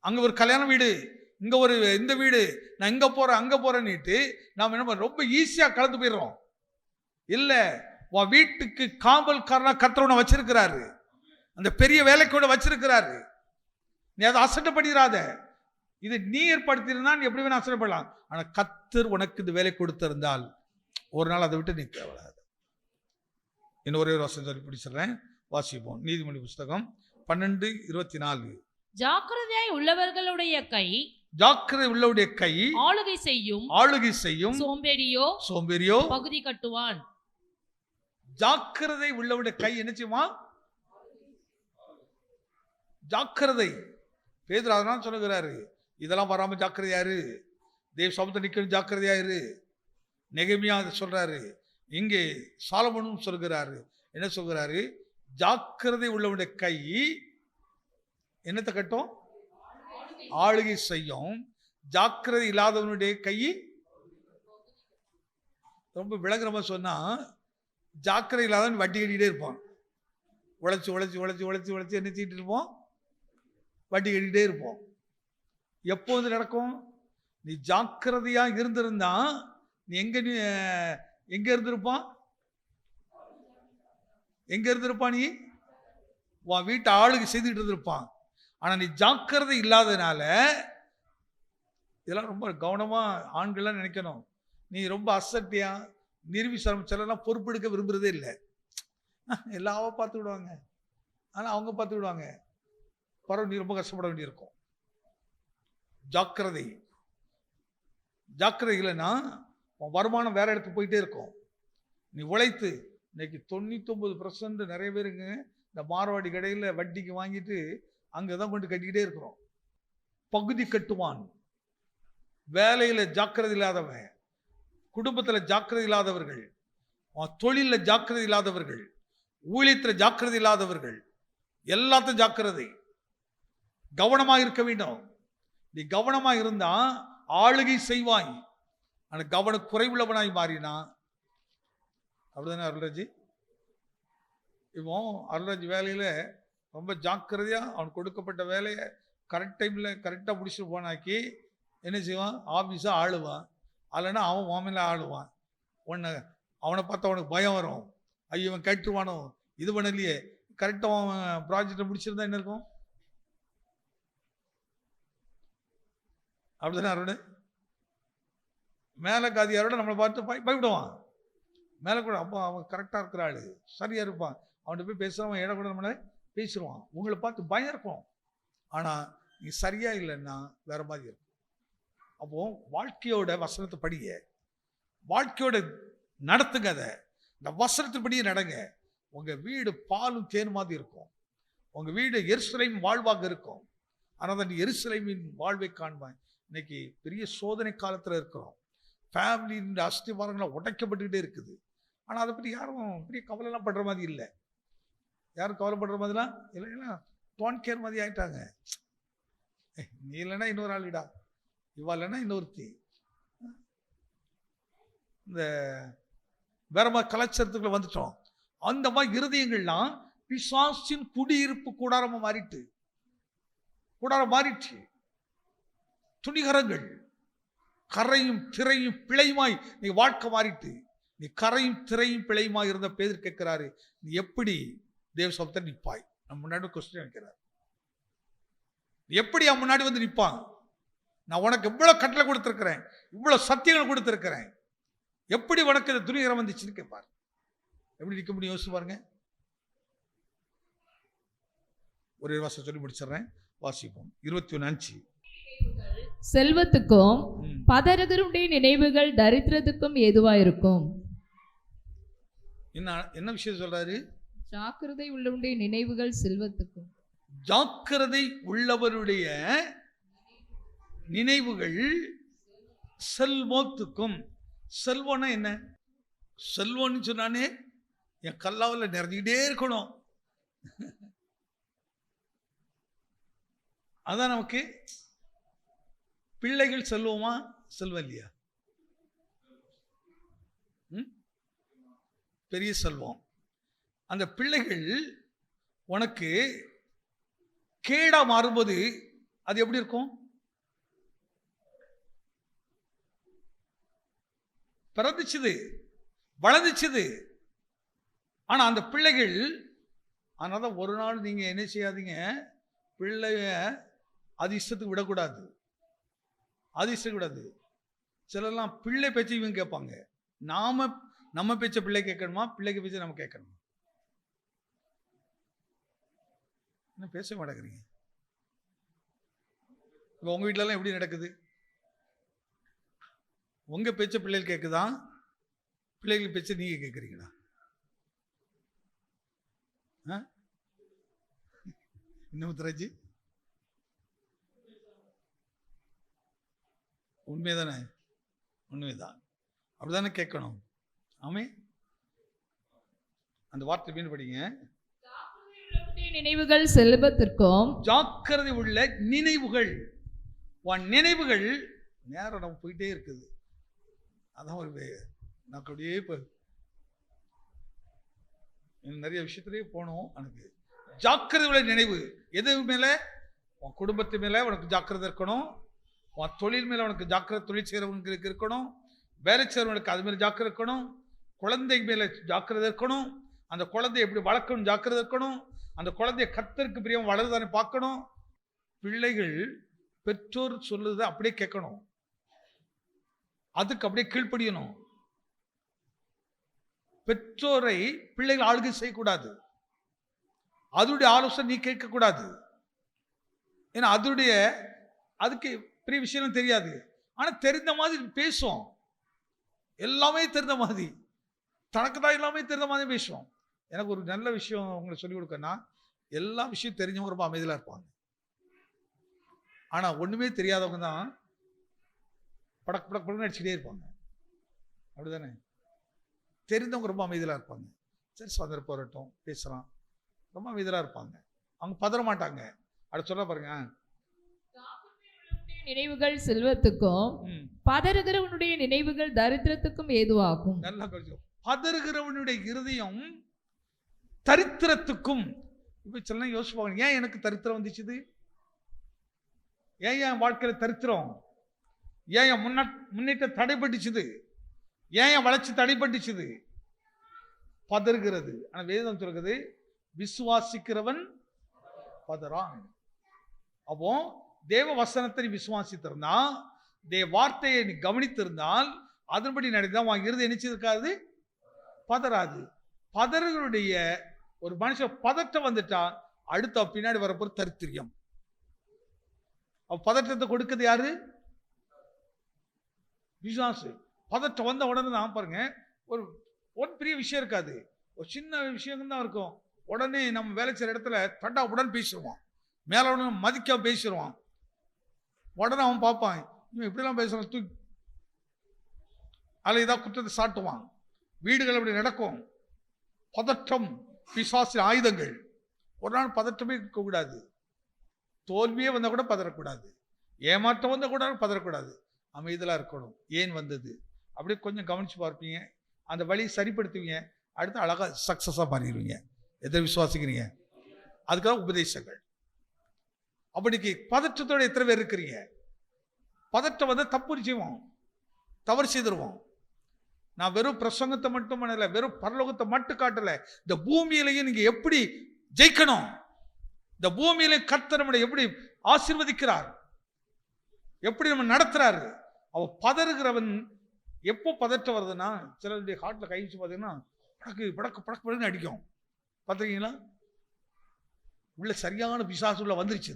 அங்க ஒரு கல்யாண வீடு, இங்க ஒரு இந்த வீடு, நான் இங்க போறேன் அங்க போறேன்னுட்டு நாம என்ன ரொம்ப ஈஸியா கலந்து போயிடுறோம். இல்ல, உன் வீட்டுக்கு காவல்காரனா கர்த்தர் வச்சிருக்கிறாரு, அந்த பெரிய வேலை கூட வச்சிருக்கிறாரு. நீ அதை அசட்டை பண்ணிடாத. இது நீ ஏற்படுத்தியிருந்தா நீ எப்படி வேணா அசட்டப்படலாம். ஆனா கர்த்தர் உனக்கு இந்த வேலை கொடுத்திருந்தால் ஒரு நாள் அதை விட்டு நீ கேவலாது. இன்னும் ஒரே ஒரு வசனம் சொல்லி பிடிச்சிடுறேன், வாசிப்போம். நீதிமொழி புஸ்தகம் 12:24. ஜாக்கிரதையாய் உள்ளவர்களுடைய கை, ஜாக்கிரதை உள்ளவருடைய கை ஆளுகை செய்யும், ஆளுகை செய்யும். சோம்பேறியோ பகுதி கட்டுவான். ஜாக்கிரதை உள்ளவருடைய கை என்ன செய்வான்? ஜாக்கிரதை. பேதுரு அதனால சொல்லுகிறாரு, இதெல்லாம் வராம ஜாக்கிரதையாரு, தேவ சமூகத்தை நிக்கணும் ஜாக்கிரதையாரு. நெகேமியா சொல்றாரு, இங்கே சாலமோனும் சொல்கிறாரு. என்ன சொல்கிறாரு? ஜாக்கிரதை உள்ளவனுடைய கை என்னத்தை கட்டும்? ஆளுகை செய்யும். ஜாக்கிரதை இல்லாதவனுடைய கை ரொம்ப விளங்குறமா சொன்னா, ஜாக்கிரதை இல்லாதவன் வட்டி கட்டிகிட்டே இருப்பான். உழைச்சி உழைச்சி உழைச்சி உழைச்சி உழைச்சி என்ன செய்யிட்டு இருப்போம்? வட்டி கட்டிகிட்டே இருப்போம். எப்போது நடக்கும்? நீ ஜாக்கிரதையா இருந்திருந்தா நீ எங்க இருந்திருப்பான்? எங்க இருந்திருப்பான்? நீ உன் வீட்டை ஆளுக்கு செய்துக்கிட்டு இருந்திருப்பான். ஆனா நீ ஜாக்கிரதை இல்லாதனால, இதெல்லாம் ரொம்ப கவனமா ஆண்கள்லாம் நினைக்கணும். நீ ரொம்ப அசட்டியா நிர்விசாரம் செல்லாம் பொறுப்பெடுக்க விரும்புறதே இல்லை. எல்லாவும் பார்த்து விடுவாங்க, ஆனா அவங்க பார்த்து விடுவாங்க. பரவாயில்ல, நீ ரொம்ப கஷ்டப்பட வேண்டியிருக்கும். ஜாக்கிரதை. ஜாக்கிரதை இல்லைன்னா வருமானம் வேற இடத்துக்கு போயிட்டே இருக்கும். நீ உழைத்து இன்னைக்கு 99% நிறைய பேருங்க இந்த மார்வாடி கடையில் வட்டிக்கு வாங்கிட்டு அங்கதான் கொண்டு கட்டிக்கிட்டே இருக்கிறோம். பகுதி கட்டுவான். வேலையில ஜாக்கிரதை இல்லாதவன், குடும்பத்தில் ஜாக்கிரதை இல்லாதவர்கள், தொழிலில் ஜாக்கிரதை இல்லாதவர்கள், ஊழியத்தில் ஜாக்கிரதை இல்லாதவர்கள், எல்லாத்தையும் ஜாக்கிரதை, கவனமாக இருக்க வேண்டும். நீ கவனமாக இருந்தா ஆளுகை செய்வாய். ஆனால் கவன குறைவுள்ளவனாய் மாறினா, அப்படிதானே அருள்ராஜ்? இப்போ அருள்ராஜ் வேலையில் ரொம்ப ஜாக்கிரதையாக அவன் கொடுக்கப்பட்ட வேலையை கரெக்ட் டைமில் கரெக்டாக முடிச்சுட்டு போனாக்கி என்ன செய்வான்? ஆஃபீஸாக ஆளுவான். அல்லைன்னா அவன் மாமையில் ஆளுவான். அவனை பார்த்தா அவனுக்கு பயம் வரும். ஐயோ இவன் கேட்டுருவானோ, இது பண்ணலையே. கரெக்டாக அவன் ப்ராஜெக்டை முடிச்சிருந்தா என்ன இருக்கும்? அப்படிதானே அருண்? மேலே காதியாரோட நம்மளை பார்த்து பயப்படுவான். மேலே கூட அப்போ அவன் கரெக்டாக இருக்கிற ஆள், சரியாக இருப்பான். அவன்கிட்ட போய் பேசுகிறவன் இடம் கூட நம்மளை பேசிடுவான். உங்களை பார்த்து பயம் இருக்கும். ஆனால் நீ சரியாக இல்லைன்னா வேற மாதிரி இருக்கும். அப்போது வாழ்க்கையோட வசனத்தை படிங்க, வாழ்க்கையோட நடத்துங்க. அதை இந்த வசனத்தின்படியே நடங்க. உங்கள் வீடு பாலும் தேன் மாதிரி இருக்கும். உங்கள் வீடு எருசலேம் வாழ்வாக இருக்கும். ஆனால் தான் நீ எருசலேமின் வாழ்வை காண்பாய். இன்னைக்கு பெரிய சோதனை காலத்தில் இருக்கிறோம். ஃபேமிலியின் அஸ்திவாரங்களை உடைக்கப்பட்டுக்கிட்டே இருக்குது. ஆனால் அதை பற்றி யாரும் பெரிய கவலைலாம் பண்ணுற மாதிரி இல்லை. யாரும் கவலைப்படுற மாதிரிலாம் இல்லைன்னா டோன் கேர் மாதிரி ஆகிட்டாங்க. நீ இல்லைன்னா இன்னொரு ஆளுடா, இவா இல்லைன்னா இன்னொருத்தி. இந்த வேற மாதிரி கலாச்சாரத்துக்குள்ள வந்துட்டோம். அந்த மாதிரி இருதயங்கள்லாம் பிசாசின் குடியிருப்பு கூடாரமாக மாறிட்டு துணிகரங்கள் கரையும் திரையும் பிழையுமாய் நீ வாழ்க்கை மாறிட்டு. நீ கரையும் திரையும் பிழையுமாய் இருந்த பேதர் கேட்கிறாரு, நீ எப்படி தேவ சபத்தை நிற்பாய்? நம்ம முன்னாடி கொஸ்டின் வைக்கிறார். எப்படி அவன் முன்னாடி வந்து நிற்பான்? நான் உனக்கு இவ்வளவு கட்டளை கொடுத்திருக்கிறேன், இவ்வளவு சத்தியங்கள் கொடுத்திருக்கிறேன், எப்படி உனக்கு இந்த துணிகரம் வந்துச்சுன்னு கேட்பார். எப்படி நிற்க முடியும்? யோசிச்சு பாருங்க. ஒரு வாசம் சொல்லி முடிச்சிடறேன், வாசிப்போம். 21:5. செல்வத்துக்கும் பதறுதலுடைய நினைவுகள் தரித்திரத்துக்கும் ஏதுவாயிருக்கும். என்ன விஷயம் சொல்றாரு? ஜாக்கிரதை உள்ளவருடைய நினைவுகள் செல்வத்துக்கும். ஜாக்கிரதை உள்ளவருடைய நினைவுகள் செல்வத்துக்கும். செல்வம்னா என்ன? செல்வம்னு சொன்னானே என் கல்லாவில் நிறைஞ்சிக்கிட்டே இருக்கணும். அதான் நமக்கு பிள்ளைகள் செல்வமா? செல்வம் இல்லையா? பெரிய செல்வம். அந்த பிள்ளைகள் உனக்கு கேடா மாறும்போது அது எப்படி இருக்கும்? பிறந்துச்சுது, வளர்ந்துச்சுது. ஆனா அந்த பிள்ளைகள், அதனால ஒரு நாள் நீங்க என்ன செய்யாதீங்க, பிள்ளைய அது இஷ்டத்துக்கு விடக்கூடாது. அது இஷ்டக்கூடாது. சிலர்லாம் பிள்ளை பேச்சு இவங்க கேட்பாங்க. நம்ம பேச்ச பிள்ளை கேட்கணுமா, பிள்ளைக்கு பேச்ச நம்ம கேட்கணுமா? என்ன பேச மாட்டேங்கிறீங்க? இப்போ உங்க வீட்டிலலாம் எப்படி நடக்குது? உங்க பேச்ச பிள்ளைகள் கேட்குதா, பிள்ளைகள் பேச்ச நீங்க கேட்குறீங்களா? இன்னும் திராஜி உண்மைதானே? உண்மைதான். அப்படிதானே கேட்கணும். ஆமே. அந்த வார்த்தை மீன் படிங்க. நினைவுகள் செல்வத்திற்கும். ஜாக்கிரதை உள்ள நினைவுகள். உன் நினைவுகள் நேரம் நம்ம போயிட்டே இருக்குது. அதான் ஒரு நான் அப்படியே இப்போ நிறைய விஷயத்திலேயே போனோம். எனக்கு ஜாக்கிரதை உள்ள நினைவு எது மேலே? உன் குடும்பத்து மேலே உனக்கு ஜாக்கிரதை இருக்கணும். உன் தொழில் மேலே உனக்கு ஜாக்கிரதை, தொழில் செய்கிறவங்களுக்கு இருக்கணும். வேலை செய்கிறவங்களுக்கு அது மேலே ஜாக்கிரதை இருக்கணும். குழந்தை மேலே ஜாக்கிரதை இருக்கணும். அந்த குழந்தைய எப்படி வளர்க்கணும் ஜாக்கிரதை இருக்கணும். அந்த குழந்தைய கர்த்தருக்கு பிரியம் வளருதானே பார்க்கணும். பிள்ளைகள் பெற்றோர் சொல்லுறதை அப்படியே கேட்கணும். அதுக்கு அப்படியே கீழ்ப்படியணும். பெற்றோரை பிள்ளைகள் ஆளுகை செய்யக்கூடாது. அதனுடைய ஆலோசனை நீ கேட்கக்கூடாது. ஏன்னா அதுக்கு பெரிய விஷயம் தெரியாது. ஆனா தெரிந்த மாதிரி பேசும். எல்லாமே தெரிந்த மாதிரி, தனக்கு தான் எல்லாமே தெரிந்த மாதிரி பேசுவோம். எனக்கு ஒரு நல்ல விஷயம் உங்களுக்கு சொல்லிக் கொடுக்கன்னா, எல்லா விஷயம் தெரிஞ்சவங்க ரொம்ப அமைதியாக இருப்பாங்க. ஆனா ஒண்ணுமே தெரியாதவங்க தான் படக்கு படக்கு படக்குன்னு அடிச்சுட்டே இருப்பாங்க. அப்படிதானே? தெரிந்தவங்க ரொம்ப அமைதியாக இருப்பாங்க. சரி சுதந்திரம் போராட்டம் பேசலாம், ரொம்ப அமைதியாக இருப்பாங்க. அவங்க பதற மாட்டாங்க. அப்படி சொல்ல பாருங்க. நினைவுகள் செல்வத்துக்கும் பதறுகிறவனுடைய நினைவுகள் தரித்திரத்துக்கும் ஏதுவாகும். நல்லா கழிச்சு. பதறுகிறவனுடைய இருதயம் தரித்திரத்துக்கும். இப்ப சில யோசிப்பாங்க, ஏன் எனக்கு தரித்திரம் வந்துச்சுது, ஏன் என் வாழ்க்கையில தரித்திரம், ஏன் என் முன்னேற்றம் தடைப்பட்டுச்சுது, ஏன் என் வளர்ச்சி தடைப்பட்டுச்சுது? பதறுகிறது. ஆனா வேதம் சொல்கிறது விசுவாசிக்கிறவன் பதறான். அப்போ தேவ வசனத்தை நீ விசுவாசித்திருந்தா, தேவ வார்த்தையை நீ கவனித்திருந்தால், அதன்படி நடந்தால் உன் இருதயம் நினைச்சிருக்காது, பதறாது. பதறுகளுடைய ஒரு மனுஷன் பதட்டம் வந்துட்டா அடுத்த பின்னாடி வரப்போற தரித்திரியம். பதற்றத்தை கொடுக்கிறது யாரு? விசுவாசு. பதட்டம் வந்த உடனே தான் பாருங்க, ஒரு பெரிய விஷயம் இருக்காது, ஒரு சின்ன விஷயம் தான் இருக்கும். உடனே நம்ம வேலை செய்யற இடத்துல தட்டா உடனே பேசிடுவான், மேல உடனே மதிக்காம பேசிடுவான். உடனே அவன் பார்ப்பான், இவன் இப்படிலாம் பேசுறான், தூக்கி அதில் ஏதாவது குற்றத்தை சாட்டுவான். வீடுகள் அப்படி நடக்கும். பதட்டம் பிசாசின் ஆயுதங்கள். ஒரு நாள் பதட்டமே இருக்கக்கூடாது. தோல்வியே வந்தால் கூட பதறக்கூடாது, ஏமாற்றம் வந்தால் கூட பதறக்கூடாது, அமைதியாக இருக்கணும். ஏன் வந்தது அப்படியே கொஞ்சம் கவனிச்சு பார்ப்பீங்க, அந்த வழியை சரிப்படுத்துவீங்க, அடுத்து அழகாக சக்ஸஸாக மாறிடுவீங்க. எதை விசுவாசிக்கிறீங்க? அதுக்காக உபதேசங்கள். அப்படிக்கு பதற்றத்தோட எத்தனை பேர் இருக்கிறீங்க? பதட்டம் வந்து தப்பு செய்வோம், தவறு செய்திருவோம். நான் வெறும் பிரசங்கத்தை மட்டும் பண்ணல, வெறும் பரலோகத்தை மட்டும் காட்டல, இந்த பூமியிலையும் நீங்க எப்படி ஜெயிக்கணும், இந்த பூமியில கர்த்தர் நம்மளை எப்படி ஆசீர்வதிக்கிறார், எப்படி நம்ம நடத்துறாரு. அவ பதறுகிறவன் எப்போ பதற்றம் வருதுன்னா, சிலருடைய ஹார்ட்ல கை வச்சு பார்த்தீங்கன்னா படக்கு படக்கு படக்கு படக்குன்னு அடிக்கும். பார்த்துருக்கீங்களா? உள்ள சரியான பிசாசு உள்ள வந்துருச்சு.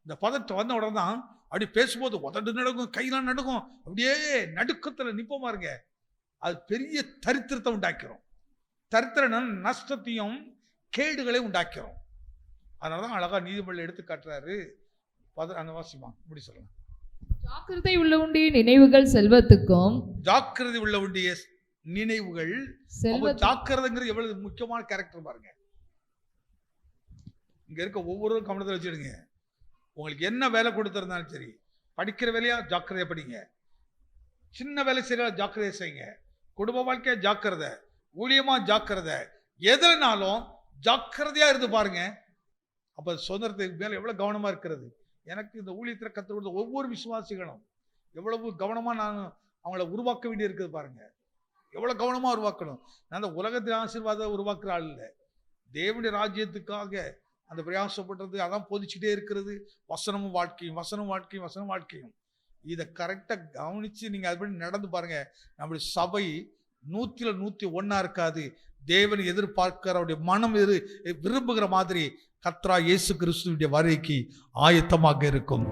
இந்த பதட்டம் வந்த உடனே தான் அப்படி பேசும்போது உதடு நடுக்கும், கையெல்லாம் நடுக்கும், அப்படியே நடுக்கத்தில் நிற்போமா இருங்க. அது பெரிய தரித்திரத்தை உண்டாக்கிறோம். தரித்திரம் நஷ்டத்தையும் கேடுகளையும் உண்டாக்கிறோம். அதனாலதான் அழகா நீதிமொழியில் எடுத்து காட்டுறாரு. அந்த வாசிமா இப்படி சொல்லுங்க. ஜாக்கிரதை உள்ளவனுடைய நினைவுகள் செல்வத்துக்கும். ஜாக்கிரதை உள்ளவனுடைய நினைவுகள். ஜாக்கிரதைங்கிறது எவ்வளவு முக்கியமான கேரக்டர் பாருங்க. இங்க இருக்க ஒவ்வொருவரும் கவனத்தில் வச்சுடுங்க. உங்களுக்கு என்ன வேலை கொடுத்திருந்தாலும் சரி, படிக்கிற வேலையா ஜாக்கிரதையா படிங்க, சின்ன வேலை செய்யற ஜாக்கிரதையா செய்யுங்க, குடும்ப வாழ்க்கையா ஜாக்கிரதை, ஊழியமா ஜாக்கிரதை, எதுனாலும் ஜாக்கிரதையா இருந்து பாருங்க. அப்ப சுதந்திரத்துக்கு மேல எவ்வளவு கவனமா இருக்கிறது. எனக்கு இந்த ஊழியத்தில் கற்றுக் கொடுத்த ஒவ்வொரு விசுவாசிகளும் எவ்வளவு கவனமா நான் அவங்கள உருவாக்க வேண்டி இருக்குது பாருங்க. எவ்வளவு கவனமா உருவாக்கணும். நான் அந்த உலகத்தின் ஆசீர்வாதம் உருவாக்குற ஆள் இல்லை, தேவனுடைய ராஜ்யத்துக்காக அந்த பிரயாசப்படுறது, அதான் போதிச்சுட்டே இருக்கிறது. வசனமும் வாழ்க்கையும், வசனம் வாழ்க்கையும், வசனம் வாழ்க்கையும். இதை கரெக்டாக கவனிச்சு நீங்க அதுபடி நடந்து பாருங்க. நம்முடைய சபை 100-101 இருக்காது. தேவன் எதிர்பார்க்கிற அவருடைய மனம் விரும்புகிற மாதிரி கர்த்தராகிய இயேசு கிறிஸ்துவின் வருகைக்கு ஆயத்தமாக இருக்கும்.